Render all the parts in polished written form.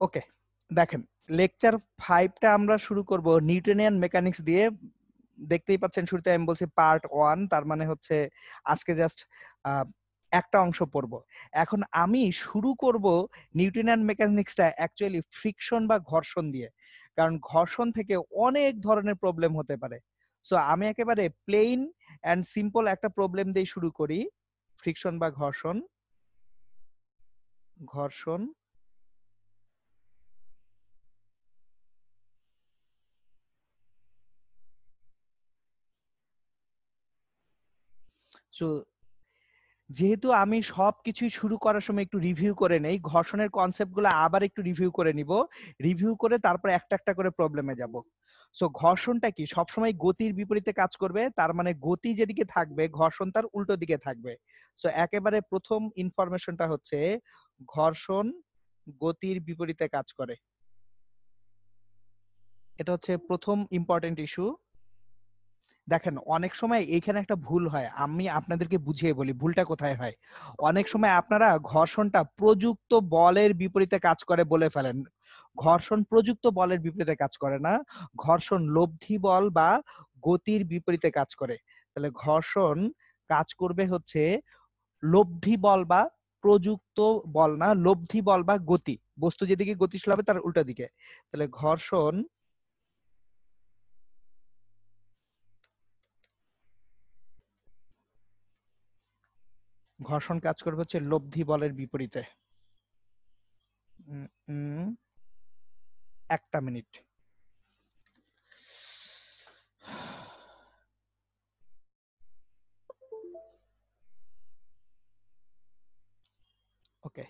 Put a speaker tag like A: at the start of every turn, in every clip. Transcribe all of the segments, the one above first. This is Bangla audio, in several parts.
A: ওকে, দেখেন লেকচার 5টা আমরা শুরু করব নিউটনিয়ান মেকানিক্স দিয়ে। দেখতেই পাচ্ছেন শুরুতে আমি বলছি পার্ট 1, তার মানে হচ্ছে আজকে জাস্ট একটা অংশ পড়ব। এখন আমি শুরু করব নিউটনিয়ান মেকানিক্সটা অ্যাকচুয়ালি ফ্রিকশন বা ঘর্ষণ দিয়ে, কারণ ঘর্ষণ থেকে অনেক ধরনের প্রবলেম হতে পারে। সো আমি একেবারে প্লেন অ্যান্ড সিম্পল একটা প্রবলেম দিয়ে শুরু করি। ফ্রিকশন বা ঘর্ষণ। ঘর্ষণ সো যেহেতু আমি সবকিছুই শুরু করার সময় একটু রিভিউ করে নেই, ঘর্ষণের কনসেপ্টগুলো আবার একটু রিভিউ করে নিব। রিভিউ করে তারপর একটা একটা করে প্রবলেমে যাব। সো ঘর্ষণটা কি? সবসময় গতির বিপরীতে কাজ করবে, তার মানে গতি যেদিকে থাকবে ঘর্ষণ তার উল্টো দিকে থাকবে। সো একেবারে প্রথম ইনফরমেশনটা হচ্ছে ঘর্ষণ গতির বিপরীতে কাজ করে। এটা হচ্ছে প্রথম ইম্পর্টেন্ট ইস্যু। দেখেন অনেক সময় এইখানে একটা ভুল হয়, আমি আপনাদেরকে বুঝিয়ে বলি ভুলটা কোথায় হয়। অনেক সময় আপনারা ঘর্ষণটা প্রযুক্ত বলের বিপরীতে কাজ করে বলে ফেলেন। ঘর্ষণ প্রযুক্ত বলের বিপরীতে কাজ করে না, ঘর্ষণ লব্ধি বল বা গতির বিপরীতে কাজ করে। তাহলে ঘর্ষণ কাজ করবে হচ্ছে লব্ধি বল বা প্রযুক্ত বল না, লব্ধি বল বা গতি, বস্তু যেদিকে গতিশীল হবে তার উল্টা দিকে। তাহলে ঘর্ষণ কাজ করবে হচ্ছে লব্ধি বলের বিপরীতে। উম, উম, একটা মিনিট। ওকে,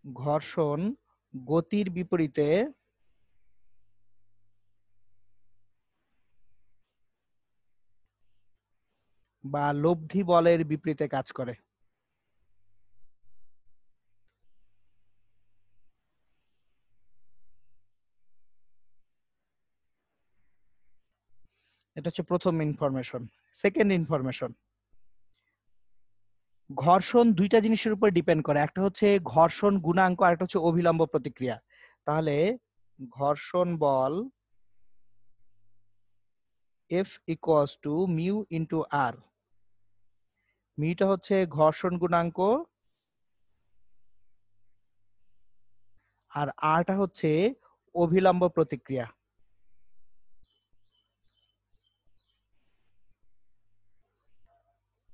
A: ঘর্ষণ গতির বিপরীতে বা লব্ধি বলের বিপরীতে কাজ করে। এটা হচ্ছে প্রথম ইনফরমেশন। সেকেন্ড ইনফরমেশন, ঘর্ষণ দুইটা জিনিসের উপর ডিপেন্ড করে, একটা হচ্ছে ঘর্ষণ গুণাঙ্ক আর একটা হচ্ছে অভিলম্ব প্রতিক্রিয়া। তাহলে ঘর্ষণ বল F equals to mu into R. মিউটা হচ্ছে ঘর্ষণ গুণাঙ্ক আর আরটা হচ্ছে অভিলম্ব প্রতিক্রিয়া।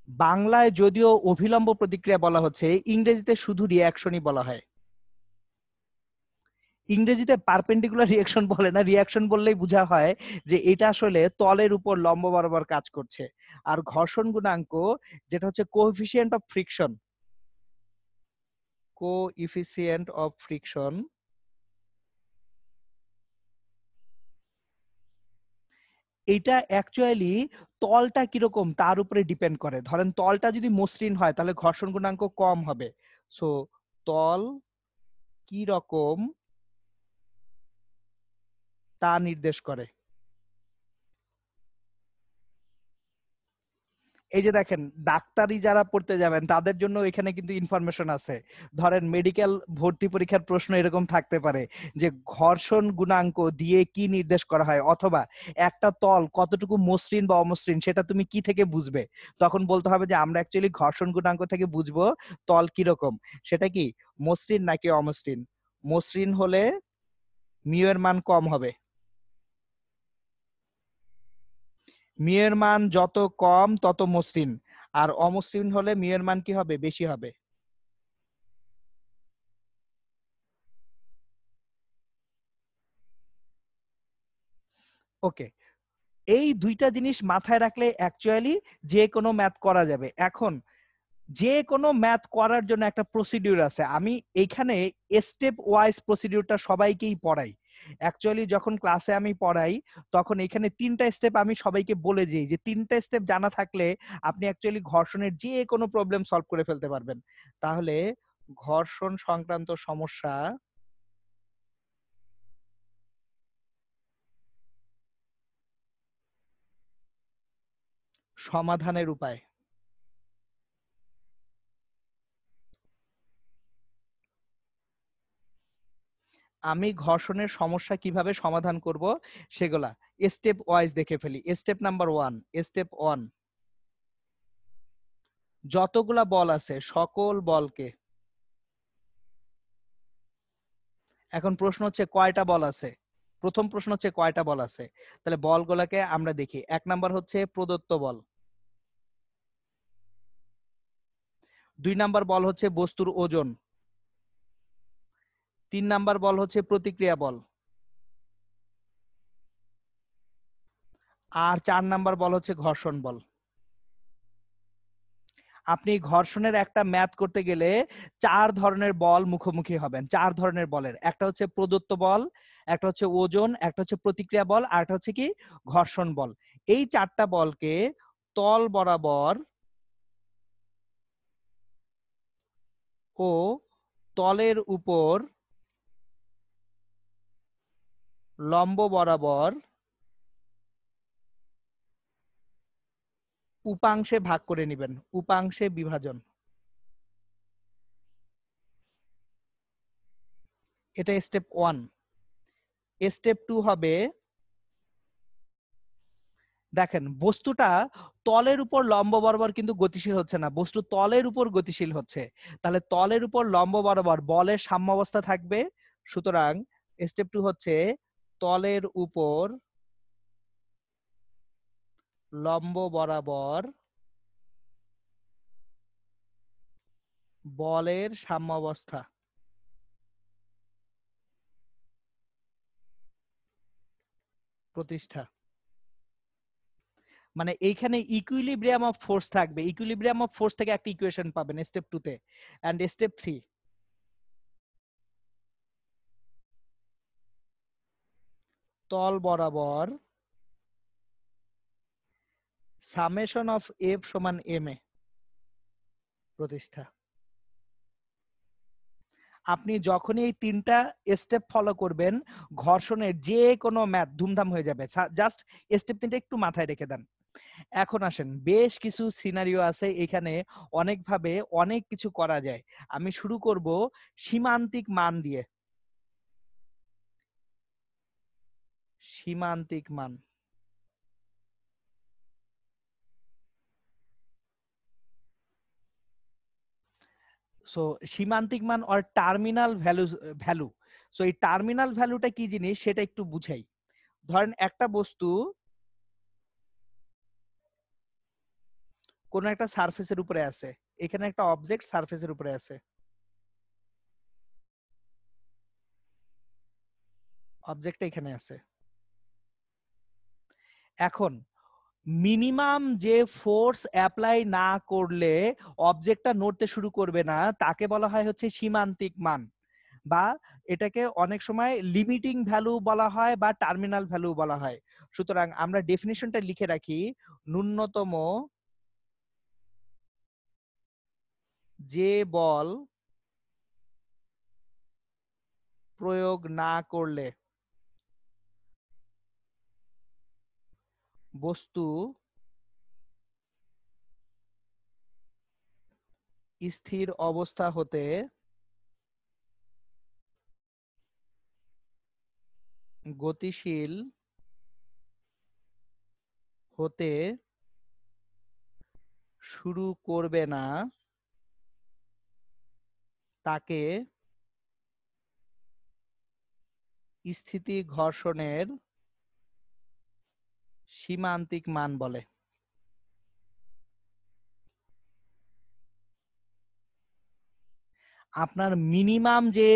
A: বাংলায় যদিও অভিলম্ব প্রতিক্রিয়া বলা হচ্ছে, ইংরেজিতে শুধু রিয়াকশনই বলা হয়। ইংরেজিতে পারপেন্ডিকুলার রিয়াকশন বলে না, রিয়াকশন বললেই বোঝা হয় যে এটা আসলে তলের উপর লম্ব বরাবর কাজ করছে। আর ঘর্ষণ গুণাঙ্ক যেটা হচ্ছে coefficient of friction, coefficient of friction, এটা অ্যাকচুয়ালি তলটা কিরকম তার উপরে ডিপেন্ড করে। ধরেন তলটা যদি মসৃণ হয় তাহলে ঘর্ষণ গুণাঙ্ক কম হবে। সো তল কি রকম তা নির্দেশ করে। এই যে দেখেন, ডাক্তারি যারা পড়তে যাবেন তাদের জন্য এখানে কিন্তু ইনফরমেশন আছে। ধরেন মেডিকেল ভর্তি পরীক্ষার প্রশ্ন এরকম থাকতে পারে যে ঘর্ষণ গুণাঙ্ক দিয়ে কি নির্দেশ করা হয়, অথবা একটা তল কতটুকু মসৃণ বা অমসৃণ সেটা তুমি কি থেকে বুঝবে। তখন বলতে হবে যে আমরা অ্যাকচুয়ালি ঘর্ষণ গুণাঙ্ক থেকে বুঝবো তল কিরকম, সেটা কি মসৃণ নাকি অমসৃণ। মসৃণ হলে মিউ এর মান কম হবে, মিউ এর মান যত কম তত মসৃণ, আর অমসৃণ হলে মিউ এর মান কি হবে, বেশি হবে। ওকে, এই দুইটা জিনিস মাথায় রাখলে অ্যাকচুয়ালি যে কোনো ম্যাথ করা যাবে। এখন যে কোনো ম্যাথ করার জন্য একটা প্রসিডিউর আছে, আমি এইখানে স্টেপ ওয়াইজ প্রসিডিউরটা সবাইকেই পড়াই। অ্যাকচুয়ালি যখন ক্লাসে আমি পড়াই তখন এখানে 3টা স্টেপ আমি সবাইকে বলে দিই, যে 3টা স্টেপ জানা থাকলে আপনি অ্যাকচুয়ালি ঘর্ষণের যে কোনো প্রবলেম সলভ করে ফেলতে পারবেন। তাহলে ঘর্ষণ সংক্রান্ত সমস্যা সমাধানের উপায়। আমি ঘর্ষণের সমস্যা কিভাবে সমাধান করব সেগুলা স্টেপ ওয়াইজ দেখে ফেলি। স্টেপ নাম্বার 1, স্টেপ 1, যতগুলা বল আছে সকল বলকে, এখন প্রশ্ন হচ্ছে কয়টা বল আছে। প্রথম প্রশ্ন হচ্ছে কয়টা বল আছে, তাহলে বলগুলোকে আমরা দেখি। 1 নাম্বার হচ্ছে প্রদত্ত বল, 2 নাম্বার বল হচ্ছে বস্তুর ওজন, 3 নাম্বার বল হচ্ছে প্রতিক্রিয়া বল, আর 4 নাম্বার বল হচ্ছে ঘর্ষণ বল। আপনি ঘর্ষণের একটা ম্যাথ করতে গেলে 4 ধরনের বল মুখোমুখি হবেন। 4 ধরনের বলের, একটা হচ্ছে প্রদত্ত বল, একটা হচ্ছে ওজন, একটা হচ্ছে প্রতিক্রিয়া বল, আর একটা হচ্ছে কি ঘর্ষণ বল। এই 4টা বলকে তল বরাবর ও তলের উপর লম্ব বরাবর উপাংশে ভাগ করে নেবেন, উপাংশে বিভাজন। এটা স্টেপ 1। স্টেপ 2 হবে, দেখেন বস্তুটা তলের উপর লম্ব বরাবর কিন্তু গতিশীল হচ্ছে না, বস্তু তলের উপর গতিশীল হচ্ছে। তাহলে তলের উপর লম্ব বরাবর বলের সাম্যাবস্থা থাকবে। সুতরাং স্টেপ 2 হচ্ছে তলের উপর লম্ব বরাবর বলের সাম্যাবস্থা প্রতিষ্ঠা। মানে এইখানে ইকুইলিব্রিয়াম অফ ফোর্স থাকবে, ইকুইলিব্রিয়াম অফ ফোর্স থেকে একটা ইকুয়েশন পাবেন স্টেপ 2 তে। এন্ড স্টেপ 3, তল বরাবর সামেশন অফ এফ সমান এম এ প্রতিষ্ঠা। আপনি যখনই এই 3টা স্টেপ ফলো করবেন, ঘর্ষণের যে কোনো ম্যাথ ধুমধাম হয়ে যাবে। জাস্ট স্টেপ 3টা একটু মাথায় রেখে দেন। এখন আসেন, বেশ কিছু সিনারিও আছে এখানে, অনেকভাবে অনেক কিছু করা যায়। আমি শুরু করব সীমান্তিক মান দিয়ে। সীমান্তিক মান। সো সীমান্তিক মান অর টার্মিনাল ভ্যালু। সো এই টার্মিনাল ভ্যালুটা কি জিনিস সেটা একটু বুঝাই। ধরেন একটা বস্তু কোন একটা সারফেসের উপরে আছে, এখানে একটা অবজেক্ট সারফেসের উপরে আছে, অবজেক্টটা এখানে আছে। এখন মিনিমাম যে ফোর্স অ্যাপ্লাই না করলে অবজেক্টটা নড়তে শুরু করবে না, তাকে বলা হয় হচ্ছে সীমান্তিক মান, বা এটাকে অনেক সময় লিমিটিং ভ্যালু বলা হয় বা টার্মিনাল ভ্যালু বলা হয়। সুতরাং আমরা ডেফিনিশনটা লিখে রাখি, ন্যূনতম যে বল প্রয়োগ না করলে বস্তু স্থির অবস্থা হতে গতিশীল হতে শুরু করবে না, তাকে স্থিতি ঘর্ষণের সীমান্তিক মান বলে। আপনার মিনিমাম যে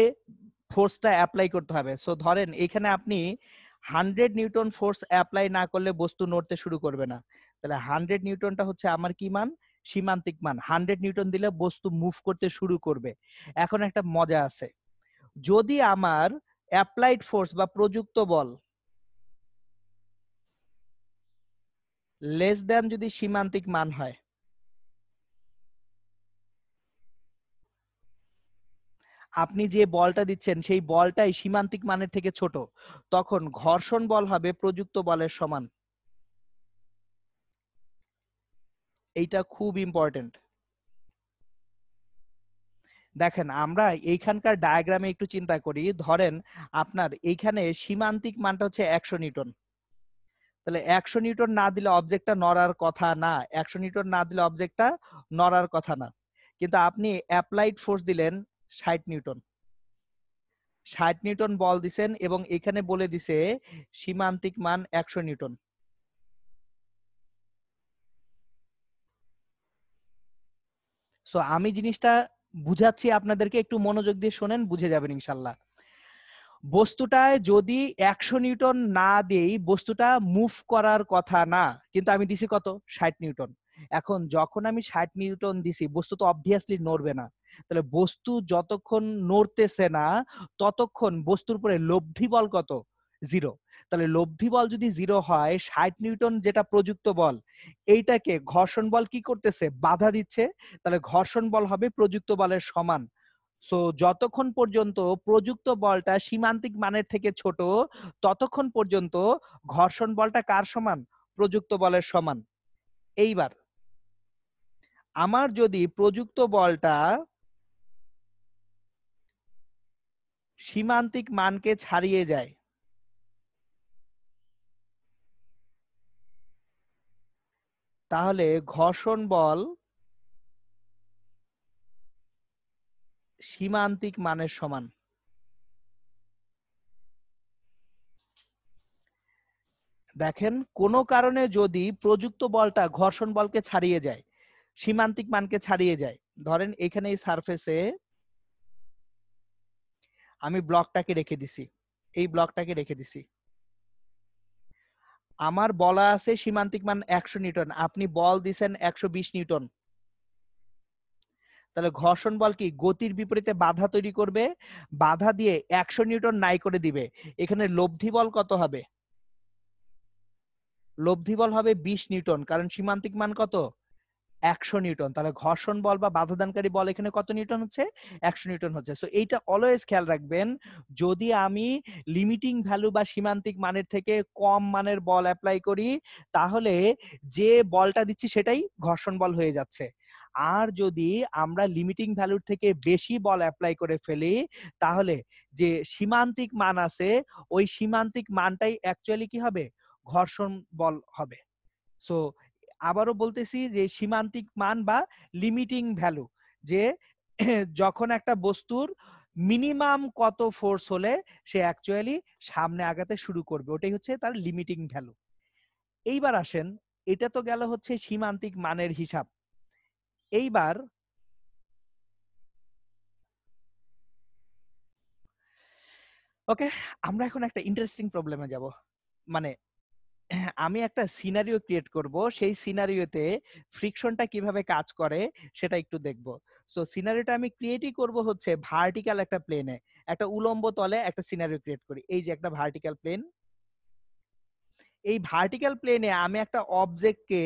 A: ফোর্সটা অ্যাপ্লাই করতে হবে, সো ধরেন এখানে আপনি 100 নিউটন ফোর্স অ্যাপ্লাই না করলে বস্তু নড়তে শুরু করবে না। তাহলে 100 নিউটনটা হচ্ছে আমার কি মান, সীমান্তিক মান। 100 নিউটন দিলে বস্তু মুভ করতে শুরু করবে। এখন একটা মজা আছে, যদি আমার অ্যাপ্লাইড ফোর্স বা প্রযুক্ত বল লেস দ্যান যদি সীমান্তিক মান হয়, আপনি যে বলটা দিচ্ছেন সেই বলটাই সীমান্তিক মানের থেকে ছোট, তখন ঘর্ষণ বল হবে প্রযুক্ত বলের সমান। এইটা খুব ইম্পর্টেন্ট। দেখেন আমরা এইখানকার ডায়াগ্রামে একটু চিন্তা করি, ধরেন আপনার এইখানে সীমান্তিক মানটা হচ্ছে 100 নিউটন। তাহলে 100 নিউটন না দিলে অবজেক্টটা নড়ার কথা না, 100 নিউটন না দিলে অবজেক্টটা নড়ার কথা না। কিন্তু আপনি অ্যাপ্লাইড ফোর্স দিলেন 60 নিউটন, 60 নিউটন বল দিছেন এবং এখানে বলে দিছে সীমান্তিক মান 100 নিউটন। সো আমি জিনিসটা বুঝাচ্ছি আপনাদেরকে, একটু মনোযোগ দিয়ে শোনেন, বুঝে যাবেন ইনশাল্লাহ। বস্তুটায় যদি 100 নিউটন না দেই বস্তুটা মুভ করার কথা না, কিন্তু আমি দিছি কত 60 নিউটন। এখন যখন আমি 60 নিউটন দিছি বস্তু তো অবভিয়াসলি নড়বে না। তাহলে বস্তু যতক্ষণ নড়তেছে না ততক্ষণ বস্তুর উপরে লব্ধি বল কত, জিরো। তাহলে লব্ধি বল যদি জিরো হয়, 60 নিউটন যেটা প্রযুক্ত বল এইটাকে ঘর্ষণ বল কি করতেছে, বাধা দিচ্ছে। তাহলে ঘর্ষণ বল হবে প্রযুক্ত বলের সমান। সো যতক্ষণ পর্যন্ত প্রযুক্ত বলটা সীমান্তিক মানের থেকে ছোট ততক্ষণ পর্যন্ত ঘর্ষণ বলটা কার সমান, প্রযুক্ত বলের সমান। এইবার আমার যদি প্রযুক্ত বলটা সীমান্তিক মানকে ছাড়িয়ে যায়, তাহলে ঘর্ষণ বল সীমান্তিক মানের সমান। দেখেন কোনো কারণে যদি প্রযুক্ত বলটা ঘর্ষণ বলকে ছাড়িয়ে যায়, সীমান্তিক মানকে ছাড়িয়ে যায়, ধরেন এখানে এই সারফেসে আমি ব্লকটাকে রেখে দিছি, এই ব্লকটাকে রেখে দিছি, আমার বলা আছে সীমান্তিক মান 100 নিউটন, আপনি বল দিছেন 120 নিউটন। তাহলে ঘর্ষণ বল কি গতির বিপরীতে বাধা তৈরি করবে, বাধা দিয়ে 100 নিউটন নাই করে দিবে। এখানে লব্ধি বল কত হবে, লব্ধি বল হবে 20 নিউটন, কারণ সীমান্তিক মান কত 100 নিউটন। তাহলে ঘর্ষণ বল বা বাধাদানকারী বল এখানে কত নিউটন হচ্ছে, 100 নিউটন হচ্ছে। সো এইটা অলওয়েজ খেয়াল রাখবেন, যদি আমি লিমিটিং ভ্যালু বা সীমান্তিক মানের থেকে কম মানের বল অ্যাপ্লাই করি তাহলে যে বলটা দিচ্ছি সেটাই ঘর্ষণ বল হয়ে যাচ্ছে। আর যদি আমরা লিমিটিং ভ্যালুর থেকে বেশি বল অ্যাপ্লাই করে ফেলি তাহলে যে সীমান্তিক মান আছে ওই সীমান্তিক মানটাই অ্যাকচুয়ালি কি হবে, ঘর্ষণ বল হবে। সো আবারও বলতেছি যে সীমান্তিক মান বা লিমিটিং ভ্যালু, যে যখন একটা বস্তুর মিনিমাম কত ফোর্স হলে সে অ্যাকচুয়ালি সামনে আগাতে শুরু করবে, ওটাই হচ্ছে তার লিমিটিং ভ্যালু। এইবার আসেন, এটা তো গেল হচ্ছে সীমান্তিক মানের হিসাব। এইবার ওকে, আমরা এখন একটা ইন্টারেস্টিং প্রবলেমে যাব। মানে আমি একটা সিনারিও ক্রিয়েট করব, সেই সিনারিওতে ফ্রিকশনটা কিভাবে কাজ করে সেটা একটু দেখব। সো সিনারিওটা আমি ক্রিয়েটই করব হচ্ছে ভার্টিক্যাল একটা প্লেনে, একটা উলম্ব তলে একটা সিনারিও ক্রিয়েট করি। এই যে একটা ভার্টিক্যাল প্লেন, এই ভার্টিক্যাল প্লেনে আমি একটা অবজেক্টকে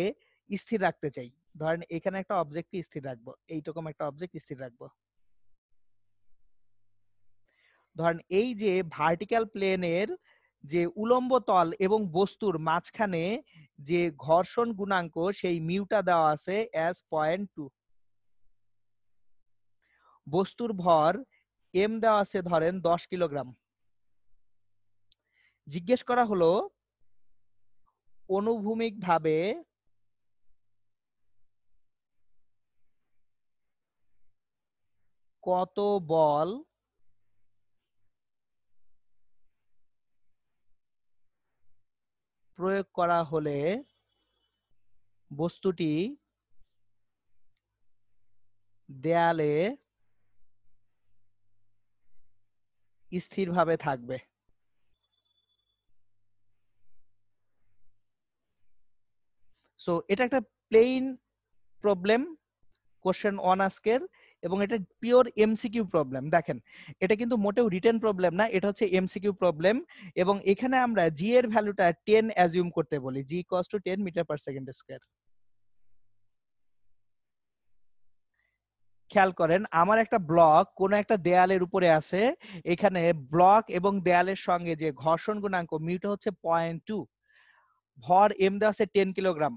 A: স্থির রাখতে চাই। ধরেন এখানে একটা অবজেক্টকে স্থির রাখবো, এইরকম একটা অবজেক্ট স্থির রাখবো। ধরেন এই যে ভার্টিক্যাল প্লেনের যে উলম্ব তল এবং বস্তুর মাঝখানে যে ঘর্ষণ গুণাঙ্ক সেই মিউটা দেওয়া আছে as 0.2, বস্তুর ভর এম দেওয়া আছে ধরেন 10 কিলোগ্রাম। জিজ্ঞেস করা হলো অনুভূমিক ভাবে কত বল প্রয়োগ করা হলে বস্তুটি দেয়ালে স্থিরভাবে থাকবে। সো এটা একটা প্লেন প্রবলেম, কোশ্চেন অন আজকের, এবং এটা পিওর এমসিকিউ প্রবলেম। দেখেন এটা কিন্তু মোটেও রিটেন প্রবলেম না, এটা হচ্ছে এমসিকিউ প্রবলেম। এবং এখানে আমরা জি এর ভ্যালুটা 10 অ্যাজিউম করতে বলি, g equals to 10 metre per second square. খেয়াল করেন আমার একটা ব্লক কোন একটা দেয়ালের উপরে আছে, এখানে ব্লক এবং দেয়ালের সঙ্গে যে ঘর্ষণ গুণাঙ্ক মিউটা হচ্ছে 0.2, ভর এম দেওয়া আছে 10 কিলোগ্রাম।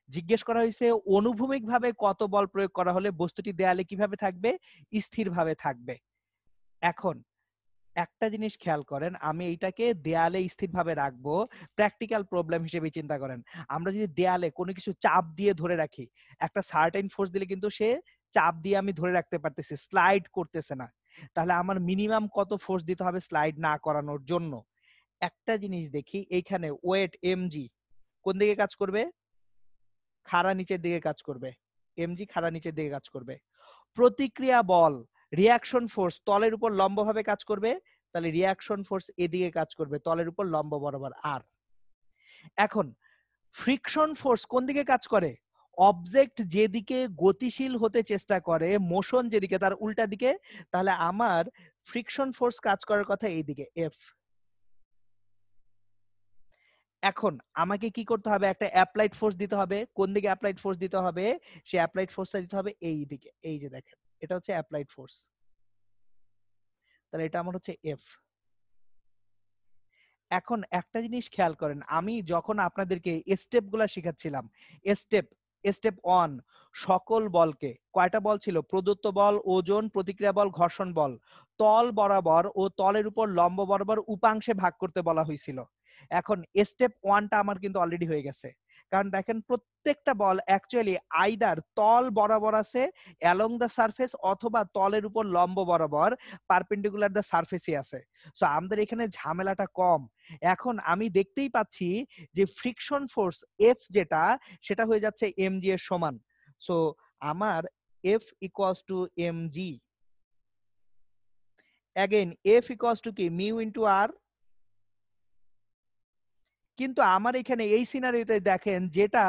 A: জিজ্ঞেস করা হয়েছে অনুভূমিক ভাবে কত বল প্রয়োগ করা হলে বস্তুটি দেয়ালে কিভাবে থাকবে, স্থিরভাবে থাকবে। এখন একটা জিনিস খেয়াল করেন, আমি এইটাকে দেয়ালে স্থিরভাবে রাখবো প্র্যাকটিক্যাল প্রবলেম হিসেবে চিন্তা করেন। আমরা যদি দেয়ালে কোনো কিছু চাপ দিয়ে ধরে রাখি, একটা সার্টেন ফোর্স দিলে কিন্তু সে চাপ দিয়ে আমি ধরে রাখতে পারতেছি, স্লাইড করতেছে না। তাহলে আমার মিনিমাম কত ফোর্স দিতে হবে স্লাইড না করানোর জন্য? একটা জিনিস দেখি, এইখানে ওয়েট এমজি কোন দিকে কাজ করবে? খাড়া নিচের দিকে কাজ করবে। এমজি খাড়া নিচের দিকে কাজ করবে। প্রতিক্রিয়া বল, রিয়াকশন ফোর্স তলের উপর লম্বভাবে কাজ করবে, তাহলে রিয়াকশন ফোর্স এদিকে কাজ করবে তলের উপর লম্ব বরাবর আর। এখন ফ্রিকশন ফোর্স কোন দিকে কাজ করে? অবজেক্ট যেদিকে গতিশীল হতে চেষ্টা করে, মোশন যেদিকে তার উল্টা দিকে, তাহলে আমার ফ্রিকশন ফোর্স কাজ করার কথা এইদিকে এফ। এখন আমাকে কি করতে হবে? একটা অ্যাপ্লাইড ফোর্স দিতে হবে। কোন দিকে অ্যাপ্লাইড ফোর্স দিতে হবে? সে অ্যাপ্লাইড ফোর্সটা দিতে হবে এই দিকে। এই যে দেখেন, এটা হচ্ছে অ্যাপ্লাইড ফোর্স। তাহলে এটা আমার হচ্ছে এফ। এখন একটা জিনিস খেয়াল করেন, আমি যখন আপনাদেরকে স্টেপ গুলা শিখাচ্ছিলাম, স্টেপ স্টেপ 1 সকল বলকে, কয়টা বল ছিল? প্রদত্ত বল, ওজন, প্রতিক্রিয়া বল, ঘর্ষণ বল, তল বরাবর ও তলের উপর লম্ব বরাবর উপাংশে ভাগ করতে বলা হয়েছিল। এখন স্টেপ 1টা আমার কিন্তু অলরেডি হয়ে গেছে, কারণ দেখেন প্রত্যেকটা বল অ্যাকচুয়ালি আইদার তল বরাবর আছে অ্যালং দ্য সারফেস, অথবা তলের উপর লম্ব বরাবর পারপেন্ডিকুলার দ্য সারফেসই আছে। সো আমাদের এখানে ঝামেলাটা কম। এখন আমি দেখতেই পাচ্ছি যে ফ্রিকশন ফোর্স এফ যেটা, সেটা হয়ে যাচ্ছে এমজি এর সমান। সো আমার F equals to MG. Again F equals to কি? মিউ ইনটু আর। কিন্তু আমার এখানে এই সিনারিওতে দেখেন যেটা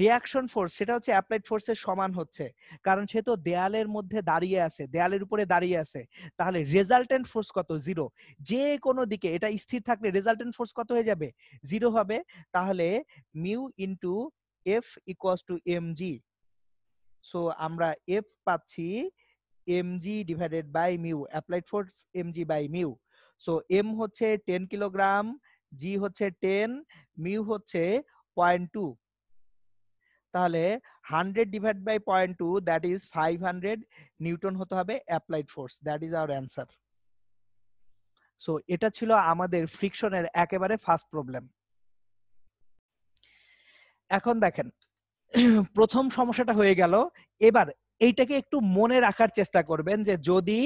A: রিয়াকশন ফোর্স, সেটা হচ্ছে অ্যাপ্লাইড ফোর্সের সমান হচ্ছে, কারণ সে তো দেয়ালের মধ্যে দাঁড়িয়ে আছে, দেয়ালের উপরে দাঁড়িয়ে আছে। তাহলে রেজাল্টেন্ট ফোর্স কত? জিরো। যে কোনো দিকে এটা স্থির থাকলে রেজাল্টেন্ট ফোর্স কত হয়ে যাবে? জিরো হবে। তাহলে mu into F equals to MG. So আমরা এফ পাচ্ছি MG divided by mu, applied force MG by mu. So M হচ্ছে 10 কিলোগ্রাম, জি হচ্ছে 10, মিউ হচ্ছে 0.2। তাহলে 100 divide by 0.2, that is 500 newton হতে হবে applied force. That is our answer. So এটা ছিল আমাদের ফ্রিকশনের একেবারে ফার্স্ট প্রবলেম। এখন দেখেন প্রথম সমস্যাটা হয়ে গেল। এবার এইটাকে একটু মনে রাখার চেষ্টা করবেন যে যদি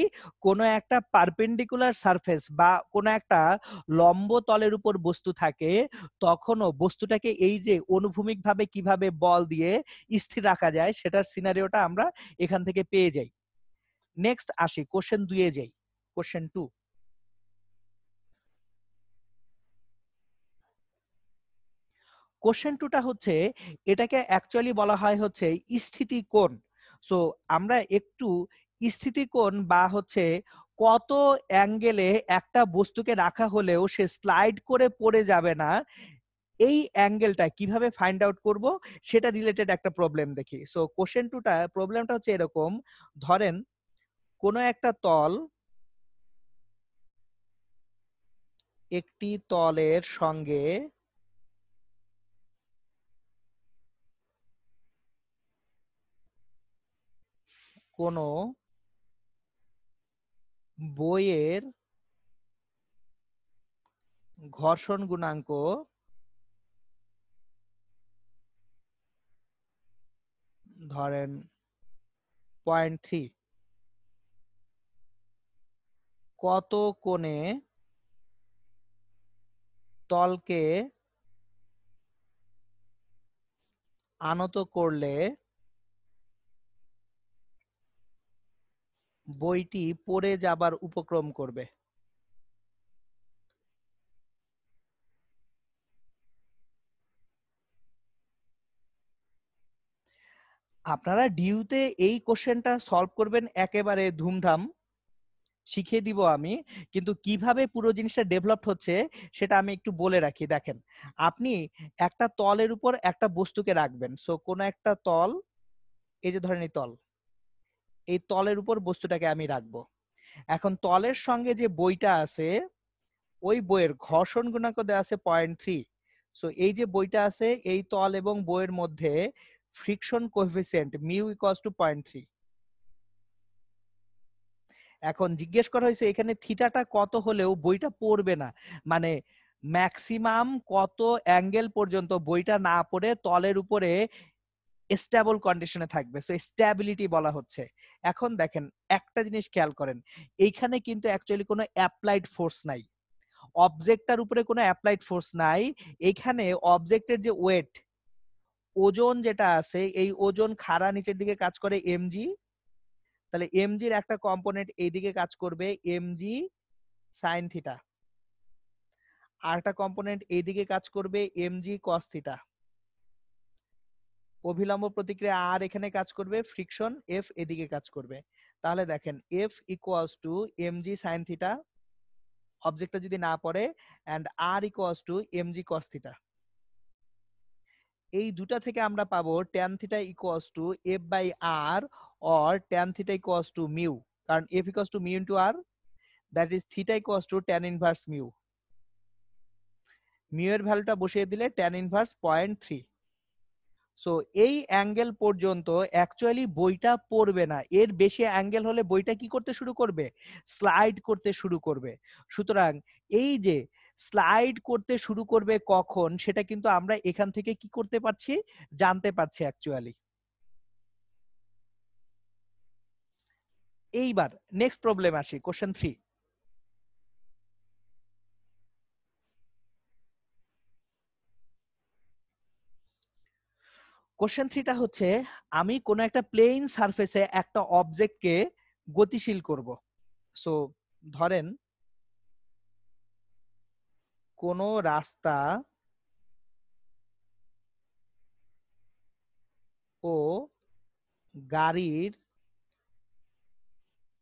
A: কোনো একটা পারপেন্ডিকুলার সারফেস বা কোনো একটা লম্ব তলের উপর বস্তু থাকে, তখনও বস্তুটাকে এই যে অনুভূমিক ভাবে কিভাবে বল দিয়ে স্থির রাখা যায়, সেটার সিনারিওটা আমরা এখান থেকে পেয়ে যাই। নেক্সট আসি কোশ্চেন 2 এ যাই। কোশ্চেন 2, কোশ্চেন 2টা হচ্ছে, এটাকে অ্যাকচুয়ালি বলা হয় হচ্ছে স্থিতি কোণ। সো আমরা একটু স্থিতি কোণ বা হচ্ছে কত অ্যাঙ্গেলে একটা বস্তুকে রাখা হলেও সে স্লাইড করে পড়ে যাবে না, এই অ্যাঙ্গেলটা কিভাবে ফাইন্ড আউট করব সেটা রিলেটেড একটা প্রবলেম দেখি। সো কোশ্চেন 2টা প্রবলেমটা হচ্ছে এরকম, ধরেন কোন একটা তল একটি তলের সঙ্গে কোন বইয়ের ঘর্ষণ গুণাঙ্ক ধরেন 0.3, কত কোণে তলকে আনত করলে বইটি পড়ে যাবার উপক্রম করবে? আপনারা ডিউতে এই কোশ্চেনটা সলভ করবেন একেবারে ধুমধাম, শিখিয়ে দিব আমি। কিন্তু কিভাবে পুরো জিনিসটা ডেভেলপ হচ্ছে সেটা আমি একটু বলে রাখি। দেখেন, আপনি একটা তলের উপর একটা বস্তুকে রাখবেন। সো কোন একটা তল, এই যে ধরেন এই তল, এই তলের উপর বস্তুটাকে আমি রাখবো। এখন তলের সঙ্গে যে বইটা আছে, ওই বইয়ের ঘর্ষণ গুণাঙ্ক দেওয়া আছে 0.3। সো এই যে বইটা আছে এই তল এবং বইয়ের মধ্যে friction coefficient mu equals to 0.3। এখন জিজ্ঞেস করা হয়েছে এখানে থিটাটা কত হলেও বইটা পড়বে না, মানে ম্যাক্সিমাম কত অ্যাঙ্গেল পর্যন্ত বইটা না পড়ে তলের উপরে স্টেবল কন্ডিশনে থাকবে, সো স্ট্যাবিলিটি বলা হচ্ছে। এখন দেখেন একটা জিনিস খেয়াল করেন, এইখানে কিন্তু অ্যাকচুয়ালি কোনো অ্যাপ্লাইড ফোর্স নাই, অবজেক্টটার উপরে কোনো অ্যাপ্লাইড ফোর্স নাই। এখানে অবজেক্টের যে ওয়েট, ওজন যেটা আছে, এই ওজন খাড়া নিচের দিকে কাজ করে এমজি, তাহলে এমজির একটা কম্পোনেন্ট এইদিকে কাজ করবে এমজি সাইন থিটা, আর একটা কম্পোনেন্ট এইদিকে কাজ করবে এমজি কস থিটা। অভিলম্ব প্রতিক্রিয়া আর এখানে কাজ করবে, ফ্রিকশন এফ এদিকে কাজ করবে। তাহলে দেখেন F equals to mg sine theta, অবজেক্টটা যদি না পড়ে, and R equals to mg cos theta. এই দুটা থেকে আমরা পাবো tan theta equals to F by R, or tan theta equals to mu, কারণ F equals to mu into R, that is theta equals to tan inverse mu. Mu এর ভ্যালুটা বসিয়ে দিলে ট্যান ইনভার্স 0.3। সো এই অ্যাঙ্গেল পর্যন্ত অ্যাকচুয়ালি বইটা পড়বে না, এর বেশি অ্যাঙ্গেল হলে বইটা কি করতে শুরু করবে, স্লাইড করতে শুরু করবে। সুতরাং এই যে স্লাইড করতে শুরু করবে কখন, সেটা কিন্তু আমরা এখান থেকে কি করতে পারছি, জানতে পারছি অ্যাকচুয়ালি। এইবার নেক্সট প্রবলেম আসি, কোশ্চেন 3। কোশ্চেন 3টা হচ্ছে, আমি কোন একটা প্লেন সারফেসে একটা অবজেক্টকে গতিশীল করব। সো ধরেন কোন রাস্তা ও গাড়ির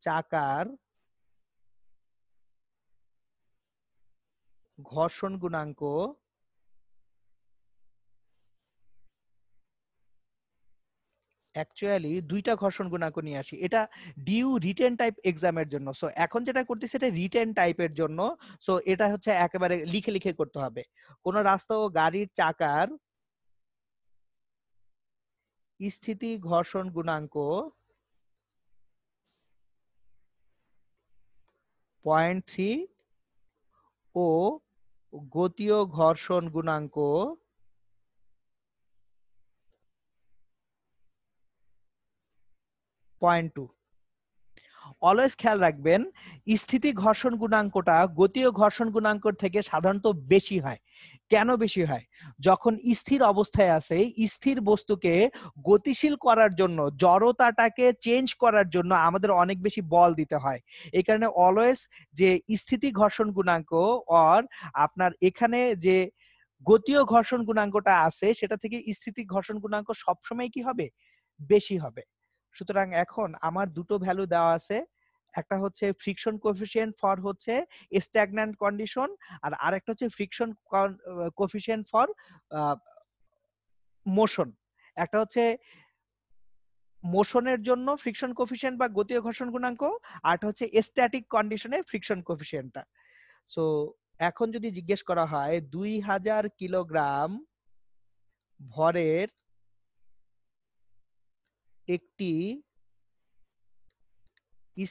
A: চাকার ঘর্ষণ গুণাঙ্ক অ্যাকচুয়ালি দুইটা ঘর্ষণ গুণাঙ্ক নিয়ে আসি, এটা ডিউ রিটেন টাইপ এক্সামের জন্য। সো এখন যেটা করতেছি এটা রিটেন টাইপের জন্য, সো এটা হচ্ছে একেবারে লিখে লিখে করতে হবে। কোন রাস্তা ও গাড়ির চাকার স্থিতি ঘর্ষণ গুণাঙ্ক 0.3 ও গতীয় ঘর্ষণ গুণাঙ্ক 0.2। অলওয়েজ খেয়াল রাখবেন স্থিতি ঘর্ষণ গুণাঙ্কটা গতীয় ঘর্ষণ গুণাঙ্কর থেকে সাধারণত বেশি হয়। কেন বেশি হয়, যখন স্থির অবস্থায় আছে স্থির বস্তুকে গতিশীল করার জন্য, জড়তাটাকে চেঞ্জ করার জন্য আমাদের অনেক বেশি বল দিতে হয়। এই কারণে অলওয়েজ যে স্থিতি ঘর্ষণ গুণাঙ্ক অর আপনার এখানে যে গতীয় ঘর্ষণ গুণাঙ্কটা আছে সেটা থেকে স্থিতি ঘর্ষণ গুণাঙ্ক সবসময় কি হবে, বেশি হবে। সুতরাং এখন আমার দুটো ভ্যালু দেওয়া আছে, একটা হচ্ছে ফ্রিকশন কোএফিসিয়েন্ট ফর হচ্ছে স্ট্যাগন্যান্ট কন্ডিশন, আর আরেকটা হচ্ছে ফ্রিকশন কোএফিসিয়েন্ট ফর মোশন। একটা হচ্ছে মোশনের জন্য ফ্রিকশন কোএফিসিয়েন্ট বা গতীয় ঘর্ষণ গুণাঙ্ক, আরটা হচ্ছে স্ট্যাটিক কন্ডিশনে ফ্রিকশন কোএফিসিয়েন্টটা। সো এখন যদি জিজ্ঞেস করা হয় 2000 কিলোগ্রাম ভরের একটি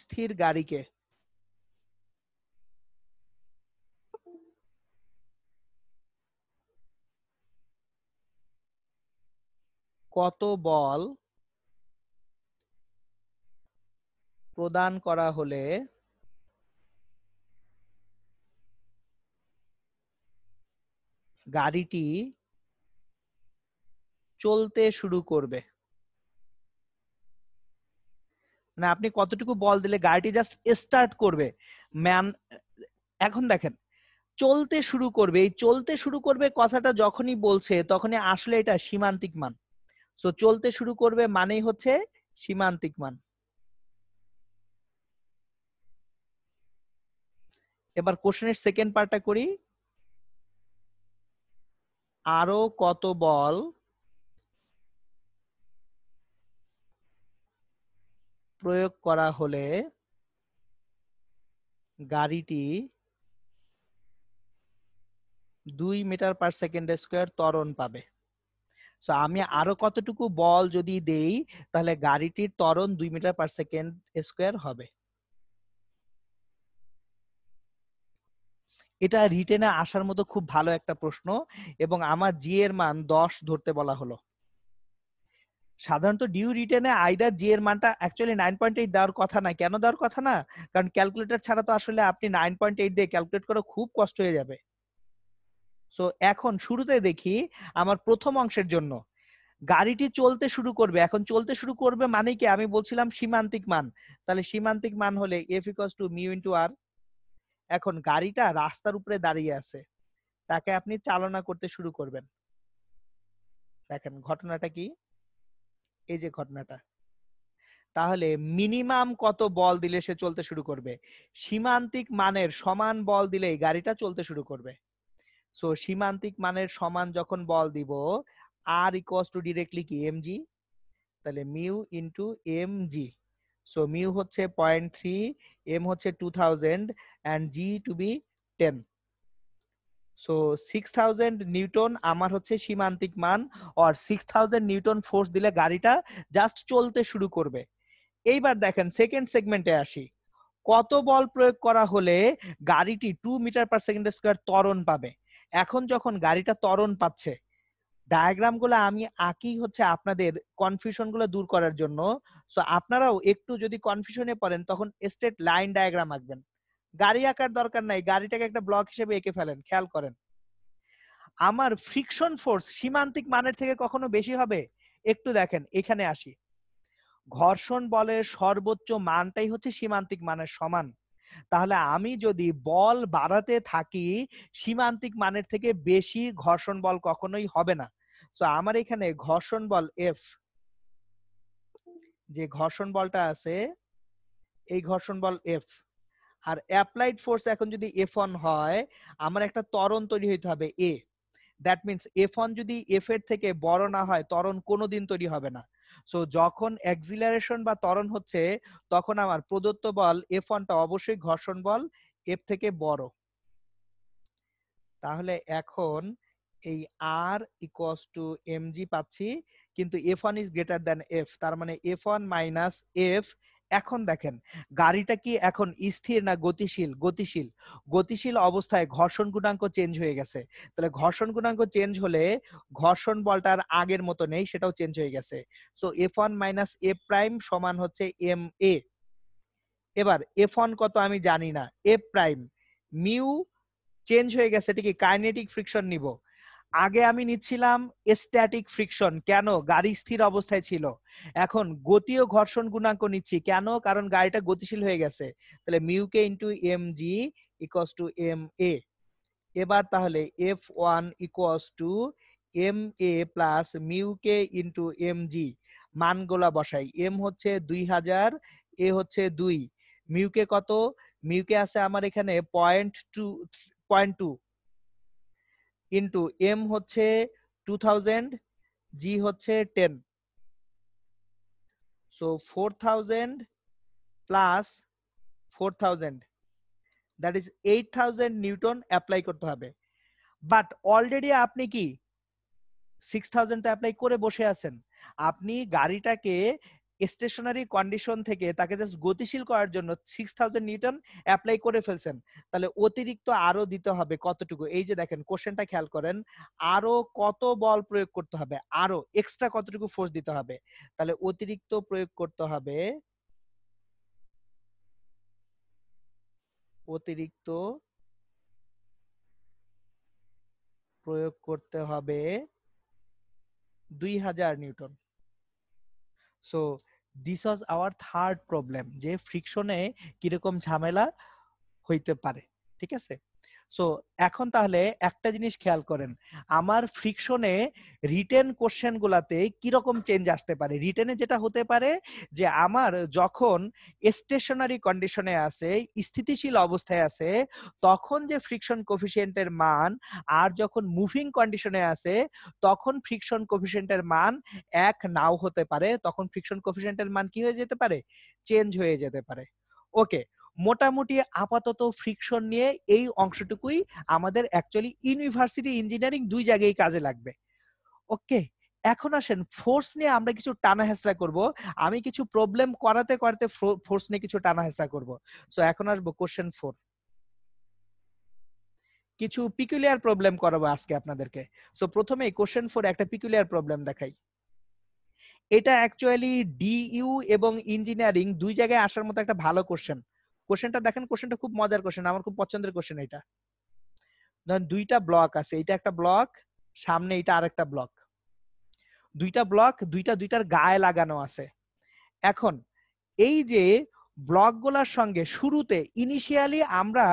A: স্থির গাড়িকে কত বল প্রদান করা হলে গাড়িটি চলতে শুরু করবে, মানে আপনি কতটুকু বল দিলে গাড়িটি জাস্ট স্টার্ট করবে ম্যান। এখন দেখেন চলতে শুরু করবে, এই চলতে শুরু করবে কথাটা যখনই বলছে তখনই আসলে এটা সীমান্তিক মান। সো চলতে শুরু করবে মানেই হচ্ছে সীমান্তিক মান। এবার কোশ্চেনের সেকেন্ড পার্টটা করি, আরো কত বল প্রয়োগ করা হলে গাড়িটি 2 মিটার পার সেকেন্ড স্কয়ার ত্বরণ পাবে। সো আমি আরো কতটুকু বল যদি দেই তাহলে গাড়িটির ত্বরণ 2 মিটার পার সেকেন্ড স্কয়ার হবে। এটা রিটেনে আসার মতো খুব ভালো একটা প্রশ্ন এবং আমার জি এর মান 10 ধরতে বলা হলো। সাধারণত ডিউ রিটেনে আইদার জি এর মানটা অ্যাকচুয়ালি 9.8 দেওয়ার কথা না। কেন দেওয়ার কথা না? কারণ ক্যালকুলেটর ছাড়া তো আসলে আপনি 9.8 দিয়ে ক্যালকুলেট করা খুব কষ্ট হয়ে যাবে। সো এখন শুরুতে দেখি আমার প্রথম অংশের জন্য গাড়িটি চলতে শুরু করবে। এখন চলতে শুরু করবে মানে কি? আমি বলছিলাম সীমান্তিক মান। তাহলে সীমান্তিক মান হলে F = মিউ ইনটু আর। এখন গাড়িটা রাস্তার উপরে দাঁড়িয়ে আছে। তাকে আপনি চালনা করতে শুরু করবেন। দেখেন ঘটনাটা কি? এই যে ঘটনাটা। তাহলে মিনিমাম কত বল দিলে সে চলতে শুরু করবে? সীমান্তিক মানের সমান বল দিলেই গাড়িটা চলতে শুরু করবে। সো সীমান্তিক মানের সমান যখন বল দিব, আর ইকুয়ালস টু ডিরেক্টলি কি এমজি, তাহলে mu into MG. So mu হচ্ছে 0.3, এম হচ্ছে 2000 and G to B 10। So 6000 newton আমার হচ্ছে সীমান্তিক মান, আর 6000 নিউটন ফোর্স দিলে গাড়িটা জাস্ট চলতে শুরু করবে। এইবার দেখেন সেকেন্ড সেগমেন্টে আসি। কত বল প্রয়োগ করা হলে গাড়িটি 2 মিটার পার সেকেন্ড স্কয়ার ত্বরণ পাবে? এখন যখন গাড়িটা ত্বরণ পাচ্ছে, ডায়াগ্রাম গুলো আমি আঁকি হচ্ছে আপনাদের কনফিউশন গুলো দূর করার জন্য। সো আপনারাও একটু যদি কনফিউশনে পড়েন তখন স্ট্রেট লাইন ডায়াগ্রাম আঁকবেন। গাড়ি আঁকার দরকার নাই, গাড়িটাকে একটা ব্লক হিসেবে এঁকে ফেলেন। খেয়াল করেন, আমার ফ্রিকশন ফোর্স সীমান্তিক মানের থেকে কখনো বেশি হবে? একটু দেখেন, এখানে আসি। ঘর্ষণ বলের সর্বোচ্চ মানটাই হচ্ছে সীমান্তিক মানের সমান। তাহলে আমি যদি বল বাড়াতে থাকি, সীমান্তিক মানের থেকে বেশি ঘর্ষণ বল কখনোই হবে না। সো আমার এখানে ঘর্ষণ বল এফ, যে ঘর্ষণ বলটা আছে এই ঘর্ষণ বল এফ, আর অ্যাপ্লাইড ফোর্স এখন যদি F1 হয়, আমার একটা ত্বরণ তৈরি হইতে হবে এ। দ্যাট মিন্স F1 যদি এফ এর থেকে বড় না হয় ত্বরণ কোনোদিন তৈরি হবে না। সো যখন অ্যাক্সিলারেশন বা ত্বরণ হচ্ছে তখন আমার প্রদত্ত বল F1টা অবশ্যই ঘর্ষণ বল এফ থেকে বড়। তাহলে এখন এই আর ইকুয়ালস টু এমজি পাচ্ছি, কিন্তু F1 is greater than F, তার মানে F1 মাইনাস এফ। এখন দেখেন গাড়িটা কি এখন স্থির না গতিশীল? গতিশীল। গতিশীল অবস্থায় ঘর্ষণ গুণাঙ্ক চেঞ্জ হয়ে গেছে। তাহলে ঘর্ষণ গুণাঙ্ক চেঞ্জ হলে ঘর্ষণ বলটার আগের মতো নেই, সেটাও চেঞ্জ হয়ে গেছে। So F1 minus F prime সমান হচ্ছে এম এ। এবার F1 কত আমি জানি না, এফ প্রাইম মিউ চেঞ্জ হয়ে গেছে, এটা কি কাইনেটিক ফ্রিকশন নিব? আগে আমি নিচ্ছিলাম স্ট্যাটিক ফ্রিকশন। কেন? গাড়ি স্থির অবস্থায় ছিল। এখন গতীয় ঘর্ষণ গুণাঙ্ক নিচ্ছি। কেন? কারণ গাড়িটা গতিশীল হয়ে গেছে। তাহলে mu k into m g equals to m a. এবার তাহলে F one equals to m a plus mu k into m g, মানগুলা বসাই। এম হচ্ছে 2000, এ হচ্ছে 2, মিউকে কত? মিউকে আছে আমার এখানে 0.2 ইন্টু এম হচ্ছে 2000, জি হচ্ছে 10। So 4000 plus 4000, that is 8000 Newton apply করতে হবে। বাট অলরেডি আপনি কি 6000 অ্যাপ্লাই করে বসে আছেন। আপনি গাড়িটাকে স্টেশনারি কন্ডিশন থেকে তাকে জাস্ট গতিশীল করার জন্য 6000 নিউটন অ্যাপ্লাই করে ফেলছেন। তাহলে অতিরিক্ত আরো দিতে হবে কতটুকু? এই যে দেখেন কোশ্চেনটা খেয়াল করেন, আরো কত বল প্রয়োগ করতে হবে? আরো এক্সট্রা কতটুকু ফোর্স দিতে হবে? তাহলে অতিরিক্ত প্রয়োগ করতে হবে, অতিরিক্ত প্রয়োগ করতে হবে 2000 Newton. So this was our third problem, যে ফ্রিকশনে কিরকম ঝামেলা হইতে পারে। ঠিক আছে? সো এখন তাহলে একটা জিনিস খেয়াল করেন, আমার ফ্রিকশনে রিটেন কোশ্চেন গুলাতে কিরকম চেঞ্জ আসতে পারে। রিটেনে যেটা হতে পারে যে আমার যখন স্টেশনারি কন্ডিশনে আছে, স্থিতিশীল অবস্থায় আছে, তখন যে ফ্রিকশন কোফিসিয়েন্টের মান, আর যখন মুভিং কন্ডিশনে আছে তখন ফ্রিকশন কোফিসিয়েন্টের মান এক নাও হতে পারে। তখন ফ্রিকশন কোফিসিয়েন্টের মান কি হয়ে যেতে পারে? চেঞ্জ হয়ে যেতে পারে। ওকে, মোটামুটি আপাতত ফ্রিকশন নিয়ে এই অংশটুকুই আমাদের অ্যাকচুয়ালি ইউনিভার্সিটি ইঞ্জিনিয়ারিং দুই জায়গায় কাজে লাগবে। ওকে, এখন আসেন ফোর্স নিয়ে আমরা কিছু টানা হেঁচড়া করব। আমি কিছু প্রবলেম করাতে করাতে ফোর্স নিয়ে কিছু টানা হেঁচড়া করব। সো এখন আসবো কোশ্চেন 4। কিছু পিকুলিয়ার প্রবলেম করাবো আজকে আপনাদেরকে। সো প্রথমেই কোশ্চেন 4 একটা পিকুলিয়ার প্রবলেম দেখাই। এটা অ্যাকচুয়ালি ডিইউ এবং ইঞ্জিনিয়ারিং দুই জায়গায় আসার মতো একটা ভালো কোশ্চেন। কোশ্চেনটা দেখেন, কোশ্চেনটা খুব মজার কোশ্চেন, আমার খুব পছন্দের কোশ্চেন এটা। ধরেন দুইটা ব্লক আছে, এটা একটা ব্লক, সামনে এটা আরেকটা ব্লক। দুইটা ব্লক দুইটার গায়ে লাগানো আছে। এখন এই যে ব্লকগুলোর সঙ্গে শুরুতে ইনিশিয়ালি আমরা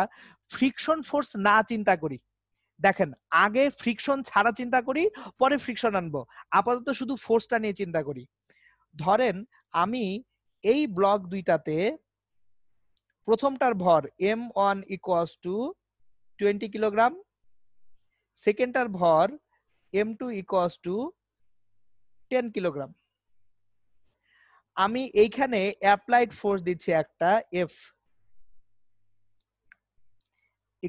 A: ফ্রিকশন ফোর্স না চিন্তা করি। দেখেন, আগে ফ্রিকশন ছাড়া চিন্তা করি, পরে ফ্রিকশন আনবো। আপাতত শুধু ফোর্সটা নিয়ে চিন্তা করি। ধরেন আমি এই ব্লক দুইটাতে প্রথমটার ভর m1 = 20 কিলোগ্রাম, সেকেন্ডটার ভর m2 = 10 কিলোগ্রাম। আমি এইখানে অ্যাপ্লাইড ফোর্স দিচ্ছি একটা F =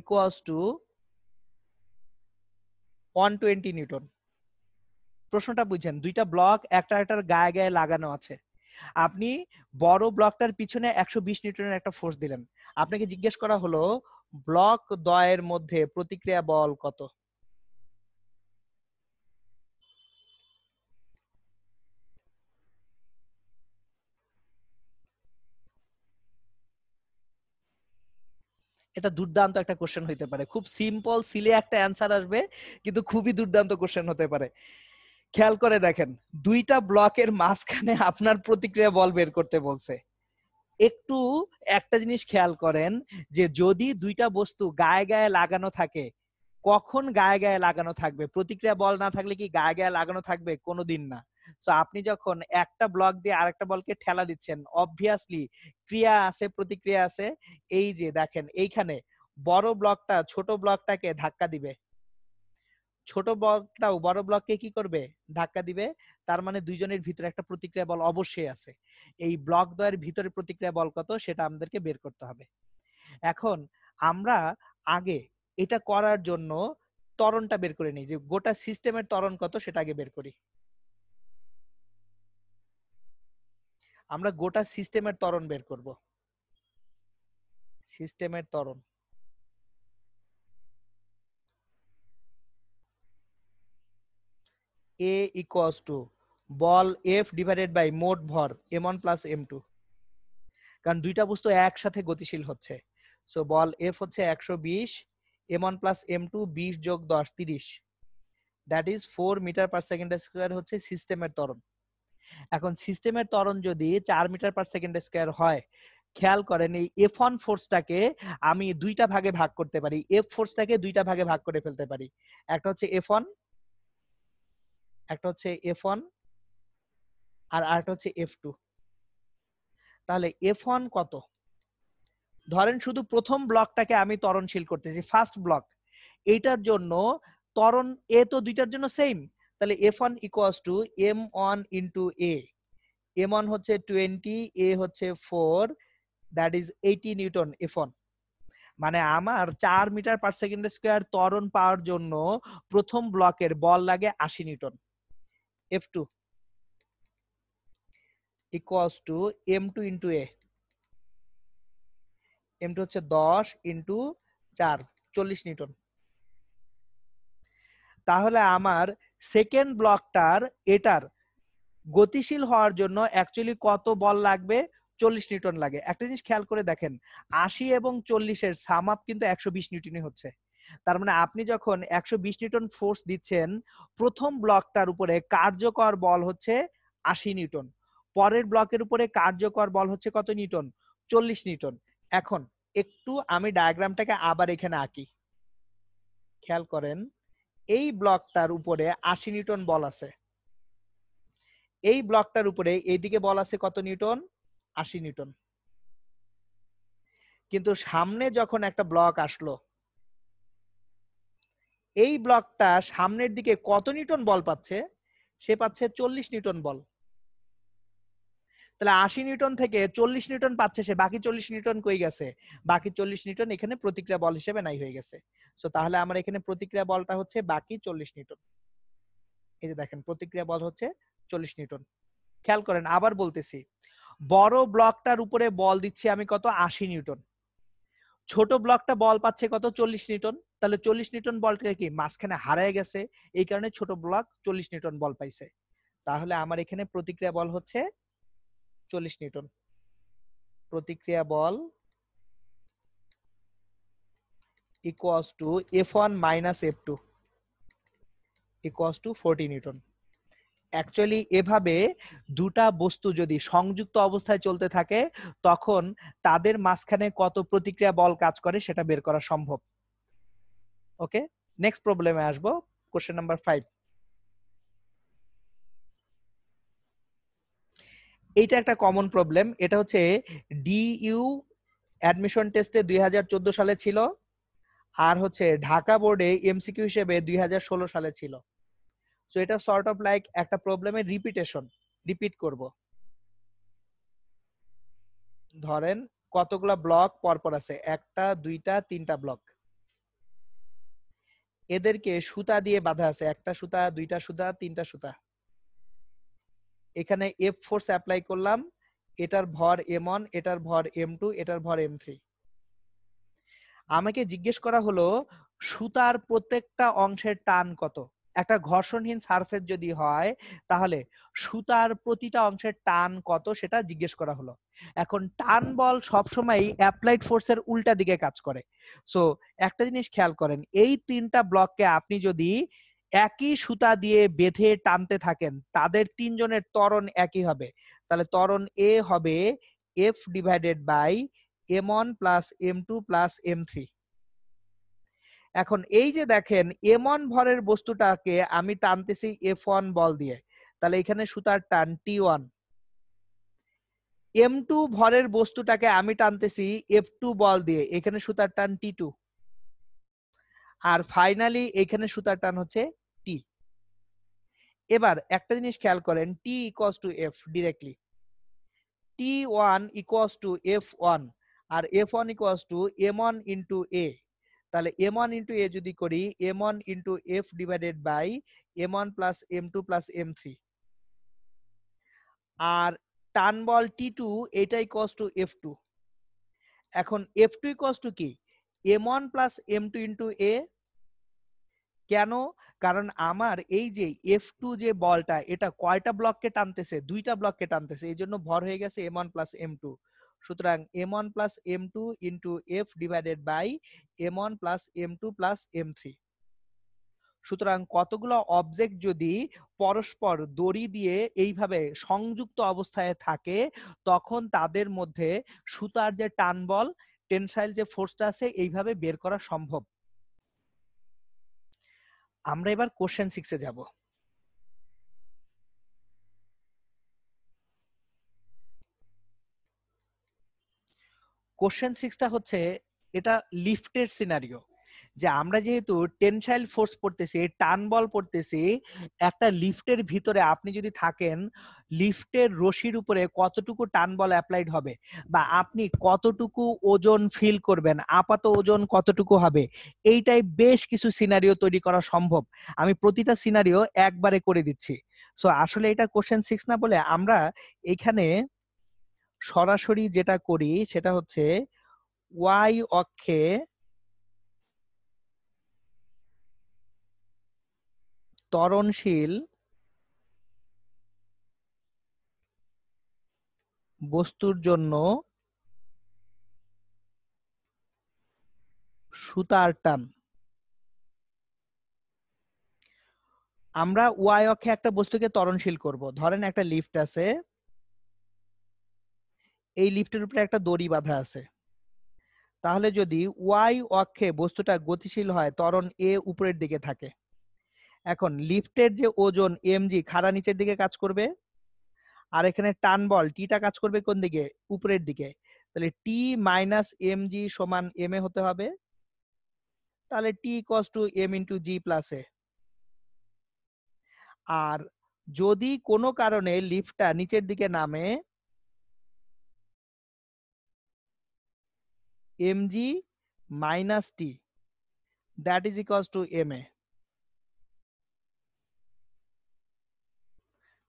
A: 120 নিউটন। প্রশ্নটা বুঝছেন, দুইটা ব্লক একটার গায়ে গায়ে লাগানো আছে। আপনি বড় ব্লকটার পিছনে 120 নিউটনের একটা ফোর্স দিলেন। আপনাকে জিজ্ঞেস করা হলো ব্লক দ্বয়ের মধ্যে প্রতিক্রিয়া বল কত? এটা দুর্দান্ত একটা কোশ্চেন হইতে পারে, খুব সিম্পল সিলে একটা অ্যান্সার আসবে, কিন্তু খুবই দুর্দান্ত কোশ্চেন হতে পারে। খেয়াল করে দেখেন, দুইটা ব্লকের মাঝখানে আপনার প্রতিক্রিয়া বল বের করতে বলছে। একটু একটা জিনিস খেয়াল করেন যে যদি দুইটা বস্তু গায়ে গায়ে লাগানো থাকে, কখন গায়ে গায়ে লাগানো থাকবে? প্রতিক্রিয়া বল না থাকলে কি গায়ে গায়ে লাগানো থাকবে? কোনোদিন না। সো আপনি যখন একটা ব্লক দিয়ে আরেকটা বলকে ঠেলা দিচ্ছেন, অবভিয়াসলি ক্রিয়া আছে, প্রতিক্রিয়া আছে। এই যে দেখেন, এইখানে বড় ব্লকটা ছোট ব্লকটাকে ধাক্কা দিবে, ছোট ব্লকটাও বড় ব্লককে কি করবে? ধাক্কা দিবে। তার মানে দুইজনের ভিতরে একটা প্রতিক্রিয়া বল অবশ্যই আছে। এই ব্লক দ্বয়ের ভিতরে প্রতিক্রিয়া বল কত সেটা আমাদেরকে বের করতে হবে। এখন আমরা আগে এটা করার জন্য ত্বরণটা বের করে নিই, যে গোটা সিস্টেমের ত্বরণ কত সেটা আগে বের করি। আমরা গোটা সিস্টেমের ত্বরণ বের করব। সিস্টেমের ত্বরণ A = বল F ডিভাইডেড বাই মোট ভর m1 + m2। কারণ দুইটা বস্তু একসাথে গতিশীল হচ্ছে। সো বল F হচ্ছে 120, m1 + m2 20 + 10 30, that is 4 metre per second square হচ্ছে সিস্টেমের ত্বরণ। এখন সিস্টেমের ত্বরণ যদি 4 মিটার পার সেকেন্ড স্কয়ার হয়, খেয়াল করেন এই F1 ফোর্সটাকে আমি দুইটা ভাগে ভাগ করতে পারি, F ফোর্সটাকে দুইটা ভাগে ভাগ করে ফেলতে পারি। একটা হচ্ছে F1, একটা হচ্ছে F1 আর আরেকটা হচ্ছে F2। তাহলে F1 কত? ধরেন শুধু প্রথম ব্লকটাকে আমি ত্বরণশীল করতেছি, ফার্স্ট ব্লক, এইটার জন্য ত্বরণ এ তো দুইটার জন্য সেম। তাহলে F1 = m1 * a। m1 হচ্ছে 20, a হচ্ছে 4, দ্যাট ইজ 80 নিউটন F1। মানে আমার 4 মিটার পার সেকেন্ড স্কয়ার ত্বরণ পাওয়ার জন্য প্রথম ব্লকের বল লাগে 80 Newton. F2 = m2 * a। m2 হচ্ছে 10 * 4, 40 নিউটন। তাহলে আমার সেকেন্ড ব্লকটার এটার গতিশীল হওয়ার জন্য অ্যাকচুয়ালি কত বল লাগবে? 40 নিউটন লাগে। একটা জিনিস খেয়াল করে দেখেন, 80 এবং 40 এর সাম আপ কিন্তু 120 নিউটনই হচ্ছে। তার মানে আপনি যখন 120 নিউটন ফোর্স দিচ্ছেন, প্রথম ব্লকটার উপরে কার্যকর বল হচ্ছে 80 নিউটন, পরের ব্লকের উপরে কার্যকর বল হচ্ছে কত নিউটন? 40 নিউটন। এখন একটু আমি ডায়াগ্রামটাকে আবার এখানে আঁকি। খেয়াল করেন, এই ব্লকটার উপরে 80 নিউটন বল আছে, এই ব্লকটার উপরে এইদিকে বল আছে কত নিউটন? 80 নিউটন। কিন্তু সামনে যখন একটা ব্লক আসলো, এই ব্লকটা সামনের দিকে কত নিউটন বল পাচ্ছে? সে পাচ্ছে 40 নিউটন বল। তাহলে 80 নিউটন থেকে 40 নিউটন পাচ্ছে সে, বাকি 40 নিউটন কই গেছে? বাকি 40 নিউটন এখানে প্রতিক্রিয়া বল হিসেবে নাই হয়ে গেছে। সো তাহলে আমার এখানে প্রতিক্রিয়া বলটা হচ্ছে বাকি 40 নিউটন। এই যে দেখেন প্রতিক্রিয়া বল হচ্ছে 40 নিউটন। খেয়াল করেন আবার বলতেছি, বড় ব্লকটার উপরে বল দিচ্ছি আমি কত? 80 নিউটন। ছোট ব্লকটা বল পাচ্ছে কত? 40 নিউটন। তাহলে 40 নিউটন বলটা কি মাঝখানে হারায় গেছে, এই কারণে ছোট ব্লক 40 নিউটন বল পাইছে। তাহলে আমার এখানে প্রতিক্রিয়া বল হচ্ছে 40 নিউটন। প্রতিক্রিয়া বল equals to F1 minus F2 equals to 40 Newton. Actually এভাবে দুটা বস্তু যদি সংযুক্ত অবস্থায় চলতে থাকে তখন তাদের মাঝখানে কত প্রতিক্রিয়া বল কাজ করে সেটা বের করা সম্ভব। ওকে, নেক্সট প্রবলেমে আসবো, কোশ্চেন নাম্বার 5। এইটা একটা কমন প্রবলেম, এটা হচ্ছে ডিইউ অ্যাডমিশন টেস্টে 2014 সালে ছিল, আর হচ্ছে ঢাকা বোর্ডে এমসিকিউ হিসেবে 2016 সালে ছিল। সো এটা সর্ট অফ লাইক একটা প্রবলেমের রিপিটেশন, রিপিট করব। ধরেন কতগুলা ব্লক পরপর আছে, একটা দুইটা তিনটা ব্লক, এদেরকে সুতা দিয়ে বাঁধা আছে, একটা সুতা দুইটা সুতা তিনটা সুতা। এখানে এফ ফোর্স অ্যাপ্লাই করলাম, এটার ভর m1, এটার ভর m2, এটার ভর m3। আমাকে জিজ্ঞেস করা হলো সুতার প্রত্যেকটা অংশের টান কত। একটা ঘর্ষণহীন সারফেস যদি হয় তাহলে সুতার প্রতিটা অংশের টান কত সেটা জিজ্ঞেস করা হলো। এখন টান বল সবসময় অ্যাপ্লাইড ফোর্সের উল্টা দিকে কাজ করে। সো একটা জিনিস খেয়াল করেন, এই তিনটা ব্লককে আপনি যদি একই সুতা দিয়ে বেঁধে টানতে থাকেন তাদের তিনজনের ত্বরণ একই হবে। তাহলে ত্বরণ এ হবে F divided by m1 plus m2 plus m3। এখন এই যে দেখেন m1 ভরের বস্তুটাকে আমি টানতেছি f1 বল দিয়ে, তাহলে এখানে সুতার টান t1। m2 ভরের বস্তুটাকে আমি টানতেছি f2 বল দিয়ে, এখানে সুতার টান t2। আর ফাইনালি এখানে সুতার টান হচ্ছে t। এবার একটা জিনিস খেয়াল করেন, t equals to f directly, t1 equals to f1 আর f1 equals to m1 into a। তাহলে m1 ইনটু a যদি করি m1 into f divided by m1 plus m2 plus m3। আর টান বল t2 এটা ইকুয়ালস টু f2। এখন f2 ইকুয়ালস টু কি? m1 plus m2 into a। কেন? কারণ আমার এই যে f2 যে বলটা এটা কয়টা ব্লককে টানতেছে? দুইটা ব্লককে টানতেছে, এই জন্য ভর হয়ে গেছে m1 প্লাস m2। সুতরাং m1 plus m2 into f divided by m1 plus m2 plus m3। সুতরাং কতগুলো অবজেক্ট যদি পরস্পর দড়ি দিয়ে এইভাবে সংযুক্ত অবস্থায় থাকে তখন তাদের মধ্যে সুতার যে টান বল, টেনসাইল যে ফোর্সটা আছে এইভাবে বের করা সম্ভব। আমরা এবার কোশ্চেন 6 এ যাব। কোশ্চেন 6টা হচ্ছে এটা লিফটের সিনারিও, যে আমরা যেহেতু টেনসাইল ফোর্স পড়তেছি, টান বল পড়তেছি, একটা লিফটের ভিতরে আপনি যদি থাকেন লিফটের রশির উপরে কতটুকু টান বল অ্যাপ্লাইড হবে বা আপনি কতটুকু ওজন ফিল করবেন, আপাত ওজন কতটুকু হবে, এইটাই বেশ কিছু সিনারিও তৈরি করা সম্ভব। আমি প্রতিটা সিনারিও একবারে করে দিচ্ছি। সো আসলে এটা কোশ্চেন 6 না বলে আমরা এখানে সরাসরি যেটা করি সেটা হচ্ছে ওয়াই অক্ষে ত্বরণশীল বস্তুর জন্য সুতার টান। আমরা ওয়াই অক্ষে একটা বস্তুকে ত্বরণশীল করব। ধরেন একটা লিফট আছে, এই লিফটের উপরে একটা দড়ি বাঁধা আছে। তাহলে যদি ওয়াই অক্ষে বস্তুটা গতিশীল হয়, ত্বরণ এ উপরের দিকে থাকে। এখন লিফটের যে ওজন mg খাড়া নিচের দিকে কাজ করবে, আর এখানে টান বল টিটা কাজ করবে কোন দিকে? উপরের দিকে। তাহলে টি মাইনাস mg সমান m এ হতে হবে। তাহলে T equals to m into g plus a. আর যদি কোনো কারণে লিফটটা নিচের দিকে নামে mg minus t, that is equals to ma.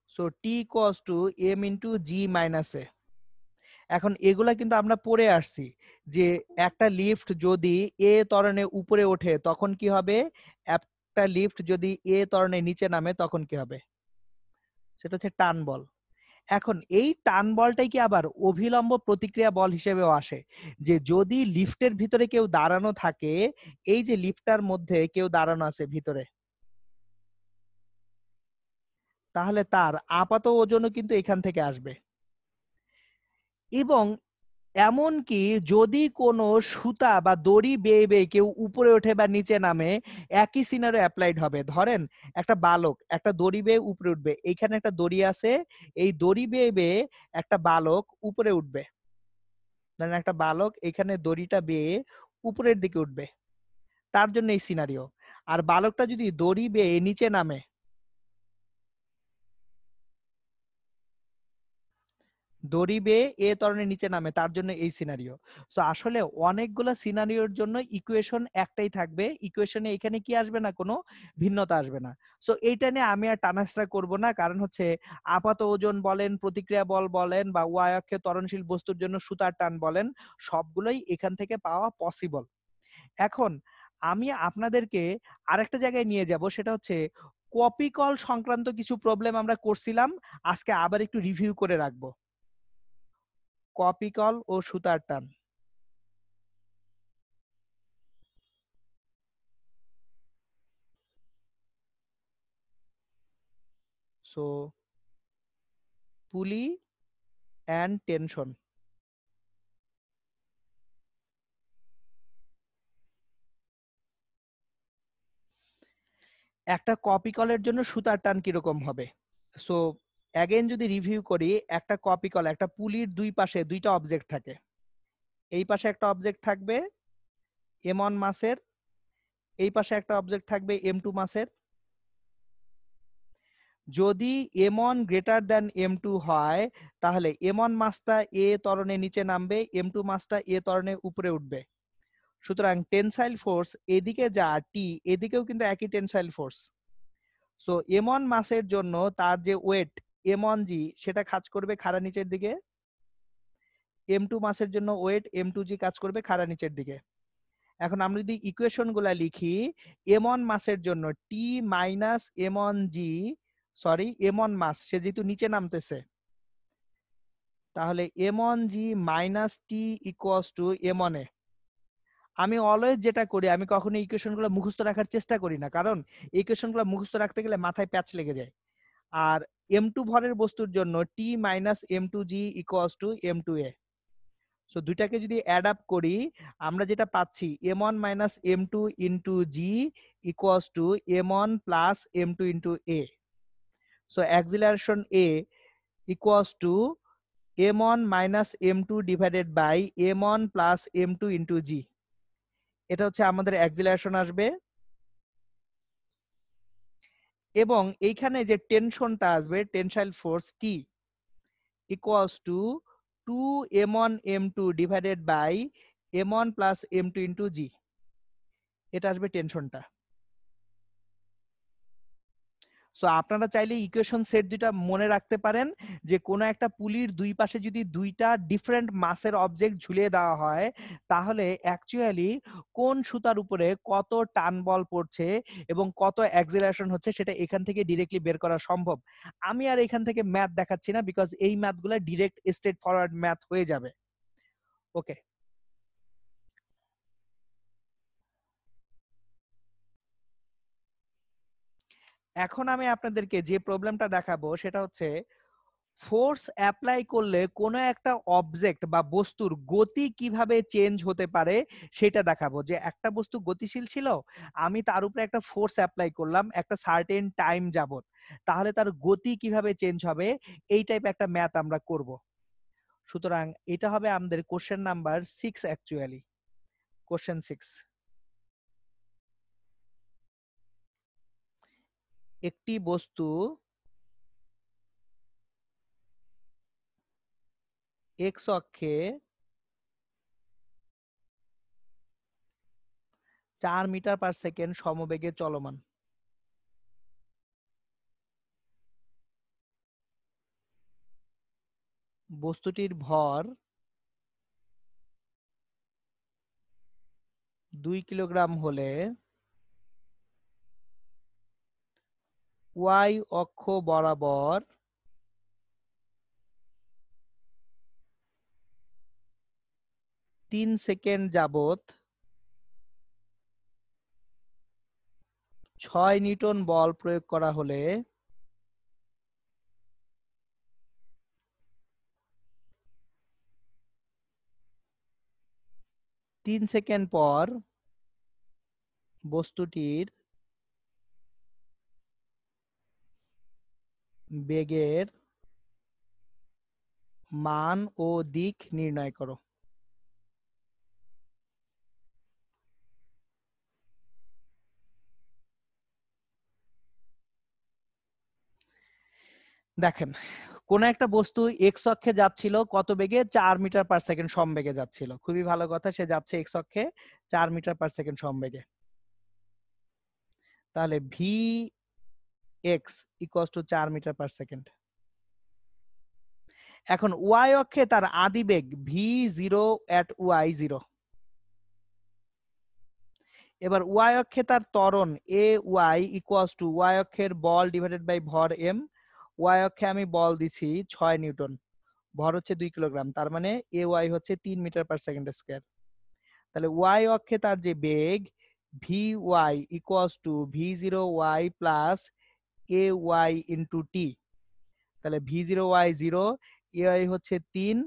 A: So t equals to m into g minus a. এখন এগুলা কিন্তু আমরা পড়ে আসছি যে একটা লিফট যদি এ ত্বরণে উপরে ওঠে তখন কি হবে, একটা লিফট যদি এ ত্বরণে নিচে নামে তখন কি হবে, সেটা হচ্ছে টান বল। এখন এই টান বলটাই কি আবার অভিলম্ব প্রতিক্রিয়া বল হিসেবেও আসে, যে যদি লিফটের ভিতরে কেউ দাঁড়ানো থাকে, এই যে লিফটার মধ্যে কেউ দাঁড়ানো আছে ভিতরে, তাহলে তার আপাত ওজনও কিন্তু এখান থেকে আসবে। এবং এমনকি যদি কোনো সুতা বা দড়ি বেয়ে বেয়ে কেউ উপরে ওঠে বা নিচে নামে, একই সিনারিও অ্যাপ্লাইড হবে। ধরেন একটা বালক একটা দড়ি বেয়ে উপরে উঠবে, এইখানে একটা দড়ি আছে, এই দড়ি বেয়ে বেয়ে একটা বালক উপরে উঠবে। ধরেন একটা বালক এখানে দড়িটা বেয়ে উপরের দিকে উঠবে, তার জন্য এই সিনারিও। আর বালকটা যদি দড়ি বেয়ে নিচে নামে, দড়ি বেয়ে এ ত্বরণের নিচে নামে, তার জন্য এই সিনারিও। সো আসলে অনেকগুলো সিনারিওর জন্য ইকুয়েশন একটাই থাকবে, ইকুয়েশনে এখানে কি আসবে না, কোনো ভিন্নতা আসবে না। সো এইটা নিয়ে আমি আর টানাস্ট্রা করব না, কারণ হচ্ছে আপাত ওজন বলেন, প্রতিক্রিয়া বল বলেন, বা ওয়াই অক্ষে ত্বরণশীল বস্তুর জন্য সুতার টান বলেন, সবগুলোই এখান থেকে পাওয়া পসিবল। এখন আমি আপনাদেরকে আরেকটা জায়গায় নিয়ে যাব, সেটা হচ্ছে কপি কল সংক্রান্ত কিছু প্রবলেম আমরা করছিলাম, আজকে আবার একটু রিভিউ করে রাখবো। কপি কল ও সুতার টান। সো পুলি অ্যান্ড টেনশন। একটা কপি কলের জন্য সুতার টান কিরকম হবে? সো অ্যাগেন যদি রিভিউ করি, একটা কপি কল, একটা পুলির দুই পাশে দুইটা অবজেক্ট থাকে। এই পাশে একটা অবজেক্ট থাকবে m1 মাসের, এই পাশে একটা অবজেক্ট থাকবে m2 মাসের। যদি m1 গ্রেটার দ্যান m2 হয়, তাহলে m1 মাসটা এ ত্বরণে নিচে নামবে, m2 মাসটা এ ত্বরণে উপরে উঠবে। সুতরাং টেনসাইল ফোর্স এদিকে যা টি, এদিকেও কিন্তু একই টেনসাইল ফোর্স। সো m1 মাসের জন্য তার যে ওয়েট m1g, সেটা কাজ করবে খাড়া নিচের দিকে। m2 মাসের জন্য ওয়েট m2g কাজ করবে খাড়া নিচের দিকে। এখন আমরা যদি ইকুয়েশন গুলা লিখি, m1 মাসের জন্য t minus m1g, sorry m1 মাস সে যেহেতু নিচে নামতেছে, তাহলে m1g minus t equals to m1 এ। আমি অলওয়েজ যেটা করি, আমি কখনো ইকুয়েশন গুলো মুখস্থ রাখার চেষ্টা করি না, কারণ ইকুয়েশন গুলো মুখস্থ রাখতে গেলে মাথায় প্যাচ লেগে যায়। আর m2 ভরের বস্তুর জন্য t minus m2g equals to m2a। So দুইটাকে যদি অ্যাড আপ করি, আমরা যেটা পাচ্ছি m1 minus m2 into g equals to m1 plus m2 into a। So acceleration a equals to m1 minus m2 divided by m1 plus m2 into g। এটা হচ্ছে আমাদের অ্যাক্সিলারেশন আসবে। এবং এইখানে যে টেনশনটা আসবে, tensile force T equals to 2m1 m2 divided by m1 plus m2 into g. এটা আসবে টেনশনটা। সো আপনারা চাইলে ইকুয়েশন সেট দুইটা মনে রাখতে পারেন, যে কোনো একটা পুলির দুই পাশে যদি দুইটা ডিফারেন্ট মাসের অবজেক্ট ঝুলিয়ে দেওয়া হয়, তাহলে অ্যাকচুয়ালি কোন সুতার উপরে কত টান বল পড়ছে এবং কত অ্যাক্সিলারেশন হচ্ছে, সেটা এখান থেকে ডিরেক্টলি বের করা সম্ভব। আমি আর এখান থেকে ম্যাথ দেখাচ্ছি না, বিকজ এই ম্যাথগুলো ডিরেক্ট স্ট্রেট ফরওয়ার্ড ম্যাথ হয়ে যাবে। ওকে, এখন আমি আপনাদেরকে যে প্রবলেমটা দেখাবো সেটা হচ্ছে ফোর্স অ্যাপ্লাই করলে কোনো একটা অবজেক্ট বা বস্তুর গতি কিভাবে চেঞ্জ হতে পারে সেটা দেখাবো। যে একটা বস্তু গতিশীল ছিল, আমি তার উপরে একটা ফোর্স অ্যাপ্লাই করলাম একটা সার্টেন টাইম যাবত, তাহলে তার গতি কিভাবে চেঞ্জ হবে, এই টাইপ একটা ম্যাথ আমরা করব। সুতরাং এটা হবে আমাদের কোশ্চেন নাম্বার 6 অ্যাকচুয়ালি। কোশ্চেন 6, একটি বস্তু এক্স অক্ষে 4 মিটার পার সেকেন্ড সমবেগে চলমান। বস্তুটির ভর 2 কিলোগ্রাম হলে ওয়াই অক্ষ বরাবর 3 সেকেন্ড যাবত 6 নিউটন বল প্রয়োগ করা হলে 3 সেকেন্ড পর বস্তুটির বেগের মান ও দিক নির্ণয় করো। দেখেন, কোন একটা বস্তু এক্স অক্ষে যাচ্ছিল কত বেগে? 4 মিটার পার সেকেন্ড সমবেগে যাচ্ছিল। খুবই ভালো কথা, সে যাচ্ছে এক্স অক্ষে 4 মিটার পার সেকেন্ড সমবেগে। তাহলে V X equals to 4 metre per second. এখন ওয়াই অক্ষে তার আদি বেগ V zero at Y zero. এবার ওয়াই অক্ষে তার ত্বরণ A Y equals to Y অক্ষের বল ডিভাইডেড বাই ভর এম। ওয়াই অক্ষে আমি বল দিছি 6 নিউটন, ভর হচ্ছে 2 কিলোগ্রাম, তার মানে এ ওয়াই হচ্ছে 3 মিটার পার সেকেন্ড স্কয়ার। তাহলে ওয়াই অক্ষে তার যে বেগ v y equals to v zero y plus a y into t. তাহলে v zero y zero, a y হচ্ছে 3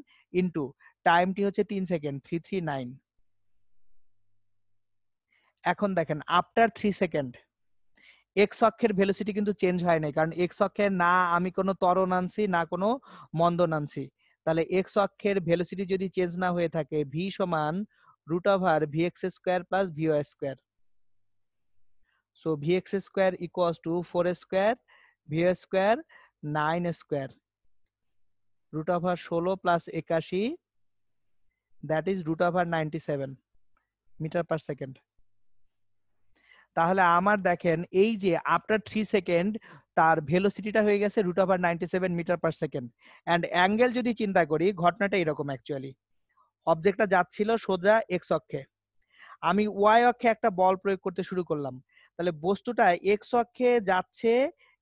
A: ইন্টু টাইমটি হচ্ছে 3 সেকেন্ড, 339। এখন দেখেন আফটার 3 সেকেন্ড এক্স অক্ষের ভেলোসিটি কিন্তু চেঞ্জ হয় নাই, কারণ এক্স অক্ষে না আমি কোনো ত্বরণ আনছি না কোনো মন্দন আনছি। তাহলে এক্স অক্ষের ভেলোসিটি যদি চেঞ্জ না হয়ে থাকে, ভি সমান root over V X square plus V Y square. So V X square equals to 4 square V Y square 9 square root over 16 plus 81, that is root over 97 metre per second. তাহলে আমার দেখেন এই যে আফটার 3 সেকেন্ড তার ভেলোসিটিটা হয়ে গেছে root over 97 metre per second. And angle যদি চিন্তা করি, ঘটনাটা এরকম অ্যাকচুয়ালি। অবজেক্টটা যাচ্ছিল সোজা এক্স অক্ষে, আমি ওয়াই অক্ষে একটা বল প্রয়োগ করতে শুরু করলাম। তাহলে বস্তুটা এক্স অক্ষে যাচ্ছে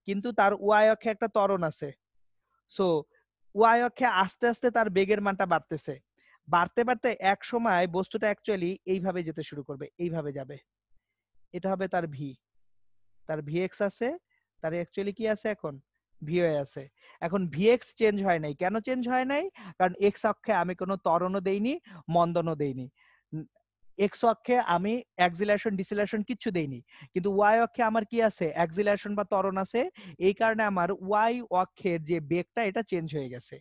A: কিন্তু তার ওয়াই অক্ষে একটা ত্বরণ আছে। সো ওয়াই অক্ষে আস্তে আস্তে তার বেগের মানটা বাড়তেছে, বাড়তে বাড়তে এক সময় বস্তুটা অ্যাকচুয়ালি এইভাবে যেতে শুরু করবে, এইভাবে যাবে। এটা হবে তার ভি, তার ভিএক্স আছে, তার অ্যাকচুয়ালি কি আছে এখন ভিওএ আছে। এখন ভিএক্স চেঞ্জ হয় নাই, কেন চেঞ্জ হয় নাই? কারণ এক্স অক্ষে আমি কোনো ত্বরণও দেইনি, মন্দনও দেইনি। এক্স অক্ষে আমি অ্যাক্সিলারেশন ডিসিলারেশন কিচ্ছু দেইনি, কিন্তু ওয়াই অক্ষে আমার কি আছে? অ্যাক্সিলারেশন বা ত্বরণ আছে। এই কারণে আমার ওয়াই অক্ষের যে বেগটা এটা চেঞ্জ হয়ে গেছে।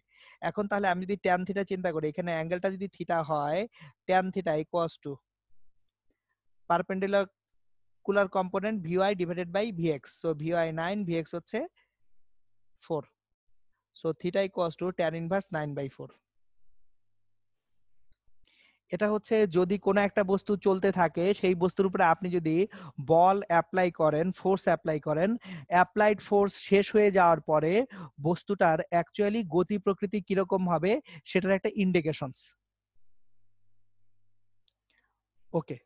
A: এখন তাহলে আমি যদি ট্যান থিটা চিন্তা করি, এখানে অ্যাঙ্গেলটা যদি থিটা হয়, tan theta equals to perpendicular component V Y divided by V X. So V Y 9, V X হচ্ছে 4। So theta equals to tan inverse 9/4। এটা হচ্ছে যদি কোনো একটা বস্তু চলতে থাকে, সেই বস্তুর উপরে আপনি যদি বল অ্যাপ্লাই করেন, ফোর্স অ্যাপ্লাই করেন, অ্যাপ্লাইড ফোর্স শেষ হয়ে যাওয়ার পরে বস্তুটার অ্যাকচুয়ালি গতি প্রকৃতি কিরকম হবে সেটার একটা ইন্ডিকেশনস। ওকে,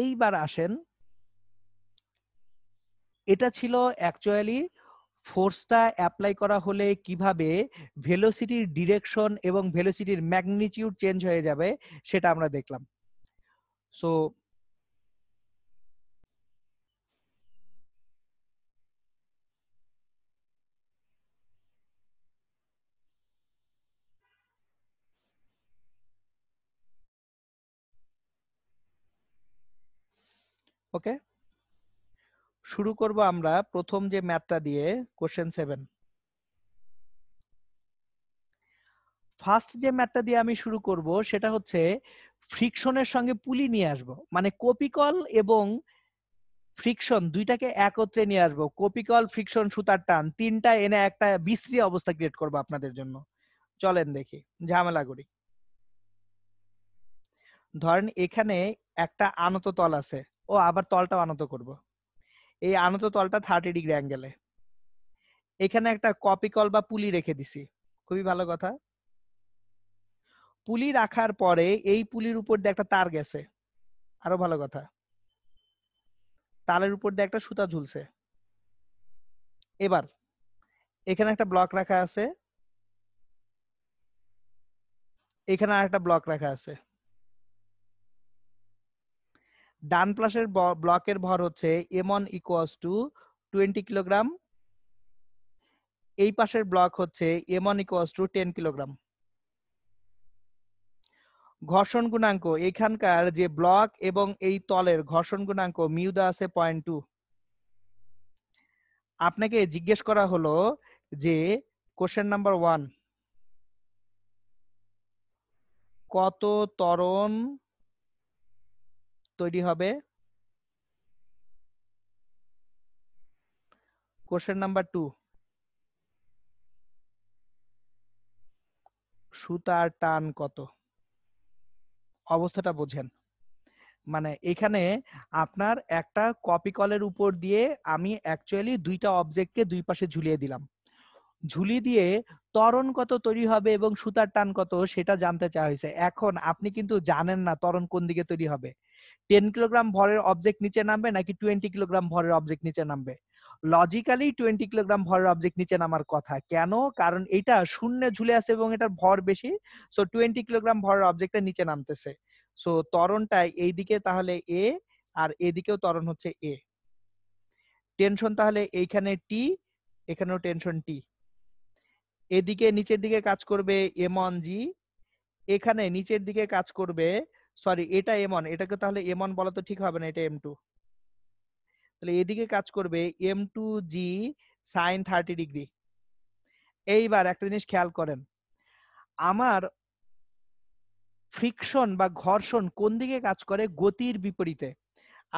A: এইবার আসেন, এটা ছিল অ্যাকচুয়ালি ফোর্সটা অ্যাপ্লাই করা হলে কিভাবে ভেলোসিটির ডিরেকশন এবং ভেলোসিটির ম্যাগনিটিউড চেঞ্জ হয়ে যাবে সেটা আমরা দেখলাম। সো ওকে, শুরু করব আমরা প্রথম যে ম্যাথটা দিয়ে, কোশ্চেন 7। ফার্স্ট যে ম্যাথটা দিয়ে আমি শুরু করব সেটা হচ্ছে ফ্রিকশনের সঙ্গে পুলি নিয়ে আসব, মানে কপিকল এবং ফ্রিকশন দুইটাকে একত্রে নিয়ে আসবো। কপিকল, ফ্রিকশন, সুতার টান, তিনটা এনে একটা বিশ্রী অবস্থা ক্রিয়েট করবো আপনাদের জন্য। চলেন দেখি, ঝামেলা করি। ধরেন এখানে একটা আনত তল আছে, ও আবার তলটাও আনত করব। এই আনত তলটা 30 ডিগ্রি অ্যাঙ্গেলে। এখানে একটা কপিকল বা পুলি রেখে দিছি, খুবই ভালো কথা। পুলি রাখার পরে এই পুলির উপর দিয়ে একটা তার গেছে, আরো ভালো কথা। তারের উপর দিয়ে একটা সুতা ঝুলছে। এবার এখানে একটা ব্লক রাখা আছে, এখানে আর একটা ব্লক রাখা আছে। ডান পাশের ব্লকের ভর হচ্ছে m1 = 20 কিলোগ্রাম, এই পাশের ব্লক হচ্ছে m1 = 10 কিলোগ্রাম। ঘর্ষণ গুণাঙ্ক, এখানকার যে ব্লক এবং এই তলের ঘর্ষণ গুণাঙ্ক মিউ দেওয়া আছে 0.2। আপনাকে জিজ্ঞেস করা হলো যে কোশ্চেন নাম্বার 1, কত ত্বরণ তৈরি হবে? কোশ্চেন নাম্বার 2, সুতার টান কত? অবস্থাটা বোঝেন। মানে এখানে আপনার একটা কপি কলের উপর দিয়ে আমি অ্যাকচুয়ালি দুইটা অবজেক্টকে দুই পাশে ঝুলিয়ে দিলাম। ঝুলিয়ে দিয়ে ত্বরণ কত তৈরি হবে এবং সুতার টান কত সেটা জানতে চাওয়া হয়েছে। এখন আপনি কিন্তু জানেন না ত্বরণ কোন দিকে তৈরি হবে। 10 কিলোগ্রাম ভরের অবজেক্ট নিচে নামবে নাকি 20 কিলোগ্রাম ভরের অবজেক্ট নিচে নামবে? লজিক্যালি 20 কিলোগ্রাম ভরের অবজেক্ট নিচে নামার কথা। কেন? কারণ এটা শূন্যে ঝুলে আছে এবং এটার ভর বেশি। সো 20 কিলোগ্রাম ভরের অবজেক্টটা নিচে নামতেছে। সো ত্বরণটা এইদিকে তাহলে এ, আর এদিকেও ত্বরণ হচ্ছে এ। টেনশন তাহলে এইখানে টি, এখানেও টেনশন টি। এদিকে নিচের দিকে কাজ করবে m1g, এখানে নিচের দিকে কাজ করবে, সরি এটা m1, এটাকে তাহলে m1 বলা তো ঠিক হবে না, এটা m2। তাহলে এদিকে কাজ করবে m2g sin 30 ডিগ্রি। এইবার একটা জিনিস খেয়াল করেন, আমার ফ্রিকশন বা ঘর্ষণ কোন দিকে কাজ করে? গতির বিপরীতে।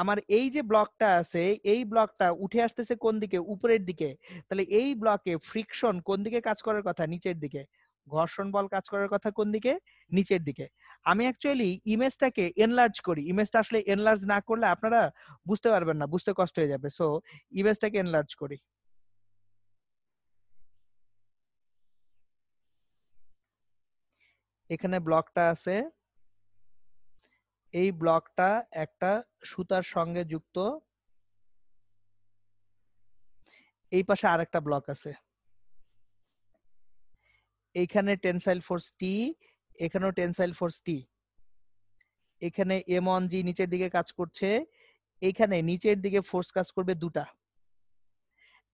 A: আমার এই যে ব্লকটা আছে, এই ব্লকটা উঠে আসতেছে কোন দিকে? উপরের দিকে। তাহলে এই ব্লকে ফ্রিকশন কোন দিকে কাজ করার কথা? নিচের দিকে। ঘর্ষণ বল কাজ করার কথা কোন দিকে? নিচের দিকে। আমি অ্যাকচুয়ালি ইমেজটাকে এনলার্জ করি। ইমেজটা আসলে এনলার্জ না করলে আপনারা বুঝতে পারবেন না, বুঝতে কষ্ট হয়ে যাবে। সো ইমেজটাকে এনলার্জ করি। এখানে ব্লকটা আছে, এই ব্লকটা একটা সুতার সঙ্গে যুক্ত, এই পাশে আরেকটা ব্লক আছে। এইখানে টেনসাইল ফোর্স টি, এখানেও টেনসাইল ফোর্স টি। এখানে m1g নিচের দিকে কাজ করছে, এখানে নিচের দিকে ফোর্স কাজ করবে দুটা।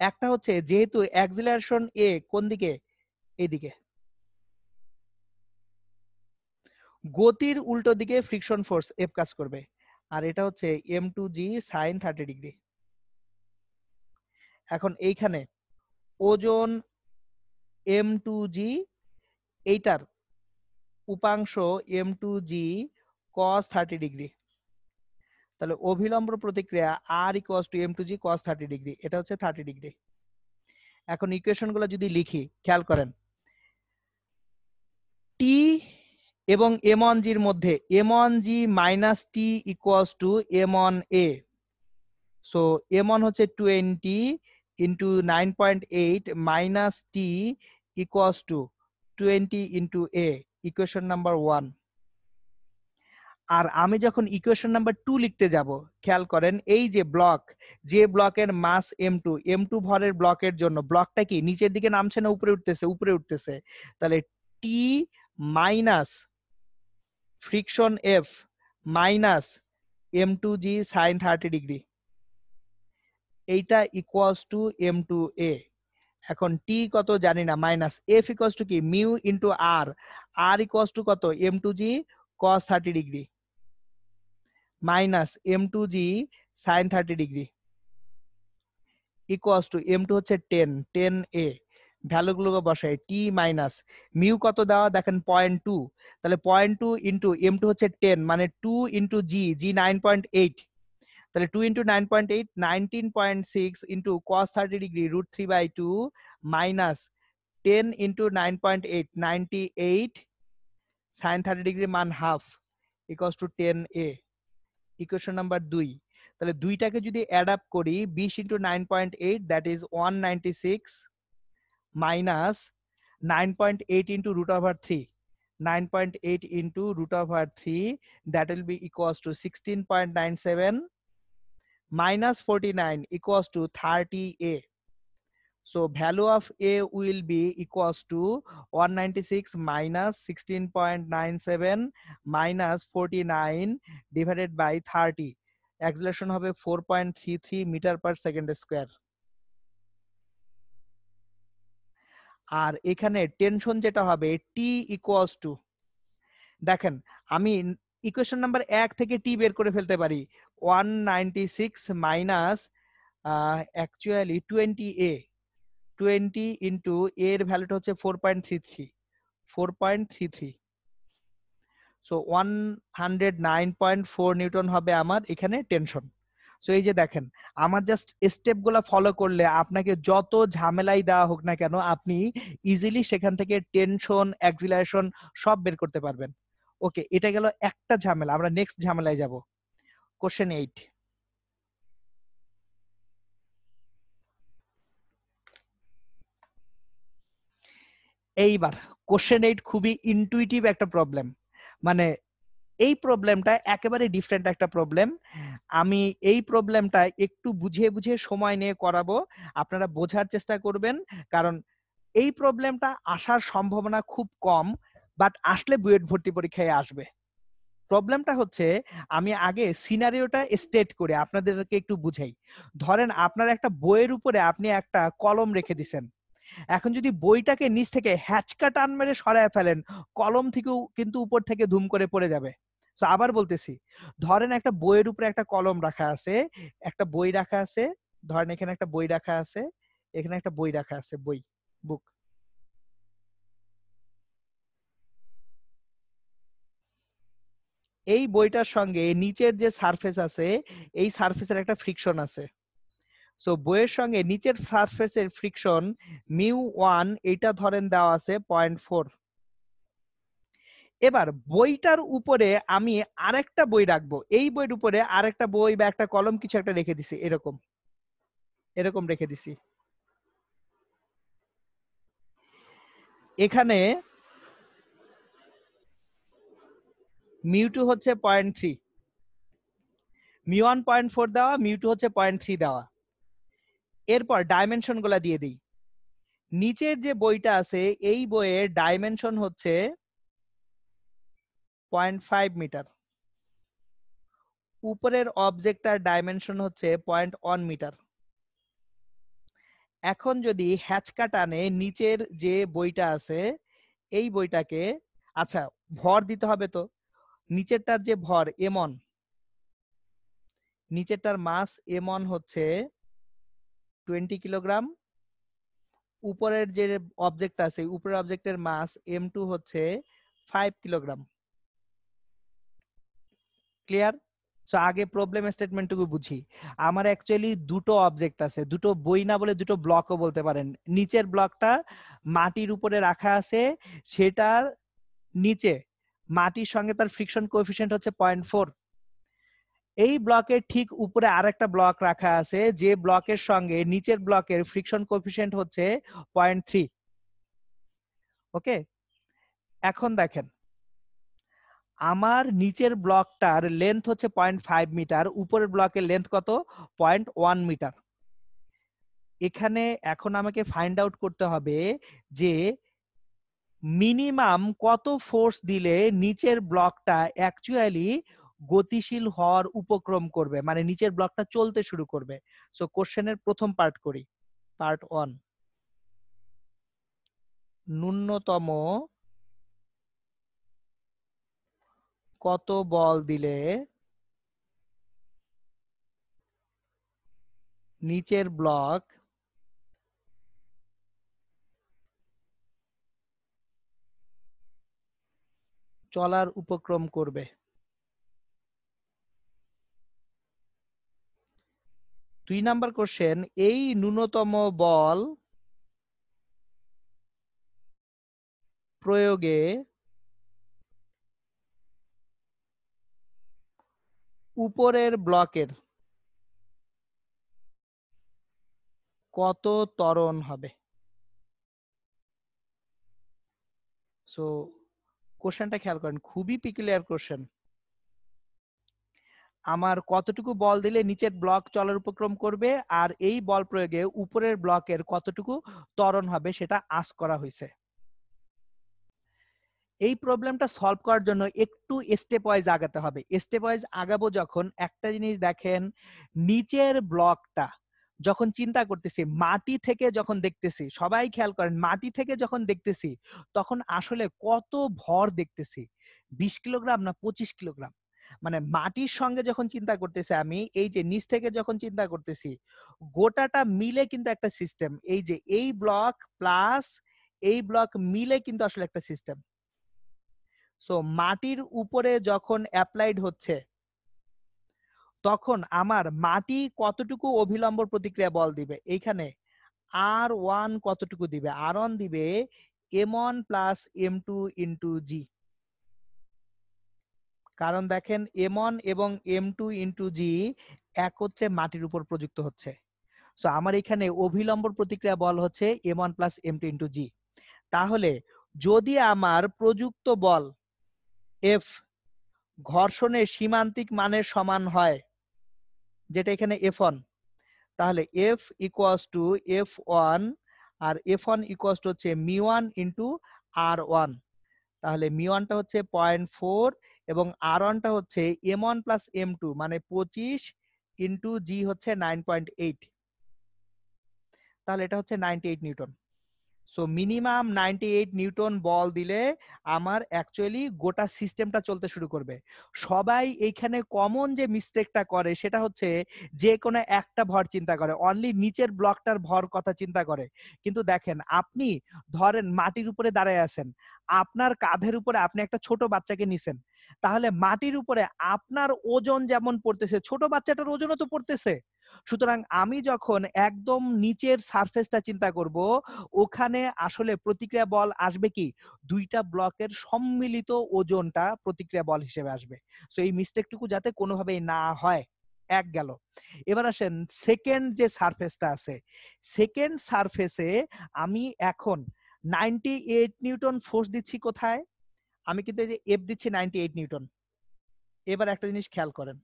A: একটা হচ্ছে যেহেতু অ্যাক্সিলারেশন এ কোন দিকে? এদিকে, গতির উল্টো দিকে ফ্রিকশন ফোর্স এফ কাজ করবে। আর এটা হচ্ছে m2g sin 30 ডিগ্রি। এখন এইখানে ওজন m2g, এইটার উপাংশ m2g cos 30 ডিগ্রি। তাহলে অভিলম্ব প্রতিক্রিয়া r = m2g cos 30 ডিগ্রি, এটা হচ্ছে 30 ডিগ্রি। এখন ইকুয়েশন গুলো যদি লিখি, খেয়াল করেন, টি এবং m1g এর মধ্যে m1g মাইনাস টি equals two m1a। So m1 হচ্ছে 20 into 9.8 minus T equals two 20 into a, equation number 1। আর আমি যখন ইকুয়েশন নাম্বার 2 লিখতে যাব, খেয়াল করেন এই যে ব্লক, যে ব্লকের মাস m2, m2 ভরের ব্লকের জন্য ব্লকটা কি নিচের দিকে নামছে না উপরে উঠতেছে? উপরে উঠতেছে। তাহলে T minus friction F minus m2g sin 30 degree, এইটা ইকুয়ালস টু m2a। এখন টি কত জানি না, মাইনাস এফ ইকুয়ালস টু কি mu into R, R equals to কত? m2g cos 30 degree minus m2g sin 30 degree equals to m2 হচ্ছে 10, 10a। ভ্যালুগুলো বসাই, টি মাইনাস মিউ কত দেওয়া দেখেন 0.2, তাহলে 0.2 ইন্টু m2 হচ্ছে 10, মানে 2 ইন্টু জি, জি 9.8, তাহলে 2 into 9.8 19.6 into cos 30 degree √3/2 minus 10 into 9.8 98 sin 30 degree মান half, equals to 10a। Equation number 2, তাহলে দুইটাকে যদি অ্যাড আপ করি 20 into 9.8 that is 196 minus 9.8 into root over 3, 9.8 into root over 3, that will be equals to 16.97 minus 49 equals to 30a. So value of a will be equals to 196 minus 16.97 minus 49 divided by 30. Acceleration হবে 4.33 meter per second square. আর এখানে টেনশন যেটা হবে t equals to, দেখেন আমি ইকুয়েশন নাম্বার 1 থেকে টি বের করে ফেলতে পারি। 196 মাইনাস অ্যাকচুয়ালি 20a, 20 ইন্টু এর ভ্যালুটা হচ্ছে 4.33, সো 109.4 নিউটন হবে আমার এখানে টেনশন। সো এই যে দেখেন আমার জাস্ট স্টেপগুলো ফলো করলে আপনাকে যত ঝামেলাই দেওয়া হোক না কেন আপনি ইজিলি সেখান থেকে টেনশন, অ্যাক্সিলারেশন সব বের করতে পারবেন। ওকে, এটা গেল একটা ঝামেলা। আমরা নেক্সট ঝামেলায় যাব। কোশ্চেন 8। এইবার কোশ্চেন 8 খুবই ইনটুইটিভ একটা প্রবলেম, মানে এই প্রবলেমটা একেবারে ডিফারেন্ট একটা প্রবলেম। আমি এই প্রবলেমটা একটু বুঝিয়ে বুঝিয়ে সময় নিয়ে করাবো, আপনারা বোঝার চেষ্টা করবেন, কারণ এই প্রবলেমটা আসার সম্ভাবনা খুব কম, বাট আসলে বুয়েট ভর্তি পরীক্ষায় আসবে। প্রবলেমটা হচ্ছে আমি আগে সিনারিওটা স্টেট করে আপনাদেরকে একটু বুঝাই। ধরেন আপনার একটা বইয়ের উপরে আপনি একটা কলম রেখে দিছেন, এখন যদি বইটাকে নিচ থেকে হ্যাচকা টান মেরে সরায় ফেলেন, কলম থেকেও কিন্তু উপর থেকে ধুম করে পড়ে যাবে। তো আবার বলতেছি, ধরেন একটা বইয়ের উপরে একটা কলম রাখা আছে, একটা বই রাখা আছে, ধরেন এখানে একটা বই রাখা আছে, এখানে একটা বই রাখা আছে, বই, বুক। এই বইটার সঙ্গে নিচের যে সারফেস আছে এই সারফেসের একটা ফ্রিকশন আছে। সো বইয়ের সঙ্গে নিচের সারফেসের ফ্রিকশন μ1 এটা ধরেন দেওয়া আছে 0.4। এবার বইটার উপরে আমি আরেকটা বই রাখবো, এই বইয়ের উপরে আরেকটা বই বা একটা কলম কিছু একটা রেখে দিছি, এরকম এরকম রেখে দিছি। এখানে μ2 হচ্ছে 0.3, μ1 0.4 দেওয়া, μ2 হচ্ছে 0.3 দেওয়া। এরপর ডাইমেনশন গুলা দিয়ে দিই। নিচের যে বইটা আছে এই বইয়ের ডাইমেনশন হচ্ছে 0.5 মিটার, উপরের অবজেক্টটার ডাইমেনশন হচ্ছে 0.1 মিটার। এখন যদি হ্যাচকা টানে নিচের যে বইটা আছে এই বইটাকে, আচ্ছা ভর দিতে হবে তো, নিচেরটার যে ভর m1, নিচেরটার মাস m1 হচ্ছে 20 কিলোগ্রাম, উপরের যে অবজেক্ট আছে উপরের অবজেক্টের মাস m2 হচ্ছে 5 কিলোগ্রাম। ক্লিয়ার? সো আগে প্রবলেম স্টেটমেন্টটুকু বুঝি। আমার অ্যাকচুয়ালি দুটো অবজেক্ট আছে, দুটো বই না বলে দুটো ব্লকও বলতে পারেন। নিচের ব্লকটা মাটির উপরে রাখা আছে, সেটার নিচে মাটির সঙ্গে তার ফ্রিকশন কোএফিসিয়েন্ট হচ্ছে 0.4। এই ব্লকের ঠিক উপরে আরেকটা ব্লক রাখা আছে, যে ব্লকের সঙ্গে নিচের ব্লকের ফ্রিকশন কোএফিসিয়েন্ট হচ্ছে 0.3। ওকে, এখন দেখেন আমার নিচের ব্লকটার লেন্থ হচ্ছে 0.5 মিটার, উপরের ব্লকের লেন্থ কত? 0.1 মিটার। এখানে এখন আমাকে ফাইন্ড আউট করতে হবে যে মিনিমাম কত ফোর্স দিলে নিচের ব্লকটা অ্যাকচুয়ালি গতিশীল হওয়ার উপক্রম করবে, মানে নিচের ব্লকটা চলতে শুরু করবে। সো কোশ্চেনের প্রথম পার্ট করি, পার্ট 1। ন্যূনতম কত বল দিলে নিচের ব্লক চলার উপক্রম করবে? 2 নাম্বার কোশ্চেন, এই ন্যূনতম বল প্রয়োগে উপরের ব্লকের কত ত্বরণ হবে? সো কোশ্চেনটা খেয়াল করেন, খুবই পিকুলিয়ার কোশ্চেন। আমার কতটুকু বল দিলে নিচের ব্লক চলার উপক্রম করবে আর এই বল প্রয়োগে উপরের ব্লকের কতটুকু ত্বরণ হবে সেটা আস্ক করা হয়েছে। এই প্রবলেমটা সলভ করার জন্য একটু স্টেপ ওয়াইজ আগাতে হবে। স্টেপ ওয়াইজ আগাবো যখন, একটা জিনিস দেখেন, নিচের ব্লকটা যখন চিন্তা করতেছি মাটি থেকে যখন দেখতেছি, সবাই খেয়াল করেন, মাটি থেকে যখন দেখতেছি তখন আসলে কত ভর দেখতেছি, 20 কিলোগ্রাম না 25 কিলোগ্রাম। মানে মাটির সঙ্গে যখন চিন্তা করতেছি আমি, এই যে নিচ থেকে যখন চিন্তা করতেছি, গোটাটা মিলে কিন্তু একটা সিস্টেম। এই যে এই ব্লক প্লাস এই ব্লক মিলে কিন্তু আসলে একটা সিস্টেম। সো মাটির উপরে যখন অ্যাপ্লাইড হচ্ছে তখন আমার মাটি কতটুকু অভিলম্ব প্রতিক্রিয়া বল দিবে, এইখানে R1 কতটুকু দিবে? R1 দিবে M1 প্লাস M2 ইন্টু জি। কারণ দেখেন M1 এবং M2 ইন্টু জি একত্রে মাটির উপর প্রযুক্ত হচ্ছে। সো আমার এখানে অভিলম্ব প্রতিক্রিয়া বল হচ্ছে M1 প্লাস M2 ইন্টু জি। তাহলে যদি আমার প্রযুক্ত বল F ঘর্ষণের সীমান্তিক মানের সমান হয়, যেটা এখানে F1, তাহলে F ইকুয়ালস টু F1 আর F1 ইকুয়ালস টু হচ্ছে μ1 ইন্টু R1। তাহলে μ1টা হচ্ছে 0.4 এবং R1টা হচ্ছে M1 প্লাস M2 মানে 25 ইন্টু জি হচ্ছে 9.8। তাহলে এটা হচ্ছে 98 নিউটন। সো মিনিমাম 98 নিউটন বল দিলে আমার অ্যাকচুয়ালি গোটা সিস্টেমটা চলতে শুরু করবে। সবাই এইখানে কমন যে মিস্টেকটা করে সেটা হচ্ছে যে কোনো একটা ভর চিন্তা করে, অনলি নিচের ব্লকটার ভর কথা চিন্তা করে। কিন্তু দেখেন, আপনি ধরেন মাটির উপরে দাঁড়ায় আছেন, আপনার কাঁধের উপরে আপনি একটা ছোট বাচ্চাকে নিছেন, তাহলে মাটির উপরে আপনার ওজন যেমন পড়তেছে ছোট বাচ্চাটার ওজনও তো পড়তেছে। সুতরাং আমি যখন একদম নিচের সারফেসটা চিন্তা করব, ওখানে আসলে প্রতিক্রিয়া বল আসবে কি, দুইটা ব্লকের সম্মিলিত ওজনটা প্রতিক্রিয়া বল হিসেবে আসবে। সো এই মিস্টেকটুকু যাতে কোনোভাবেই না হয়, এক গেল। এবার আসেন সেকেন্ড যে সারফেসটা আছে, সেকেন্ড সারফেসে আমি এখন 98 নিউটন ফোর্স দিচ্ছি কোথায়? আমি কিন্তু এই যে এফ দিচ্ছি 98 নিউটন। এবার একটা জিনিস খেয়াল করেন,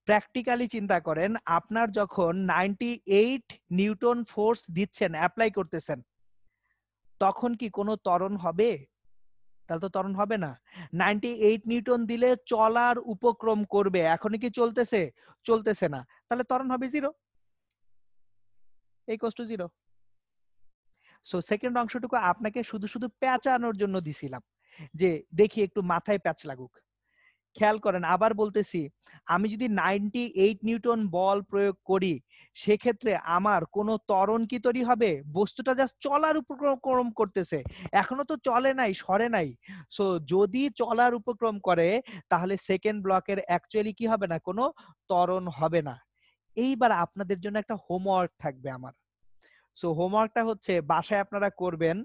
A: প্র্যাকটিক্যালি চিন্তা করেন, আপনার যখন 98 নিউটন ফোর্স দিচ্ছেন, অ্যাপ্লাই করতেছেন, তখন কি কোনো ত্বরণ হবে? তাহলে তো ত্বরণ হবে না। 98 নিউটন দিলে চলার উপক্রম করবে, এখনই কি চলতেছে? চলতেছে না, তাহলে ত্বরণ হবে 0, ইকুয়ালস টু 0। সো সেকেন্ড অংশটুকু আপনাকে শুধু শুধু পেঁচানোর জন্য দিছিলাম, যে দেখি একটু মাথায় প্যাচ লাগুক। খেয়াল করেন, আবার বলতেছি, আমি যদি 98 নিউটন বল প্রয়োগ করি, সেক্ষেত্রে আমার কোনো ত্বরণ কি তৈরি হবে? বস্তুটা জাস্ট চলার উপক্রম করতেছে, এখনো তো চলে নাই, সরে নাই। সো যদি চলার উপক্রম করে, তাহলে সেকেন্ড ব্লকের অ্যাকচুয়ালি কি হবে না, কোনো ত্বরণ হবে না। এইবার আপনাদের জন্য একটা হোমওয়ার্ক থাকবে আমার। সো হোমওয়ার্কটা হচ্ছে বাসায় আপনারা করবেন,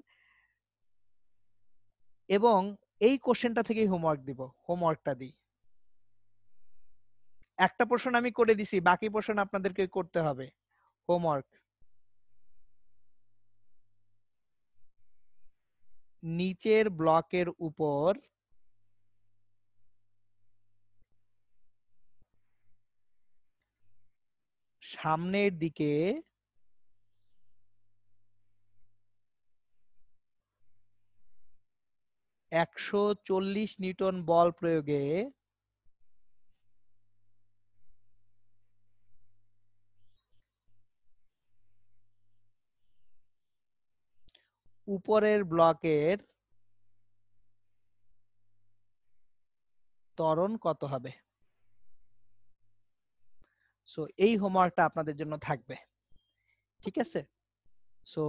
A: এবং এই কোশ্চেনটা থেকেই হোমওয়ার্ক দিব, হোমওয়ার্কটা দিই। একটা পোর্শন আমি করে দিছি, বাকি পোর্শন আপনাদেরকে করতে হবে। হোমওয়ার্ক, নিচের ব্লকের উপর সামনের দিকে 140 নিউটন বল প্রয়োগে উপরের ব্লকের ত্বরণ কত হবে? সো এই হোমওয়ার্কটা আপনাদের জন্য থাকবে, ঠিক আছে? সো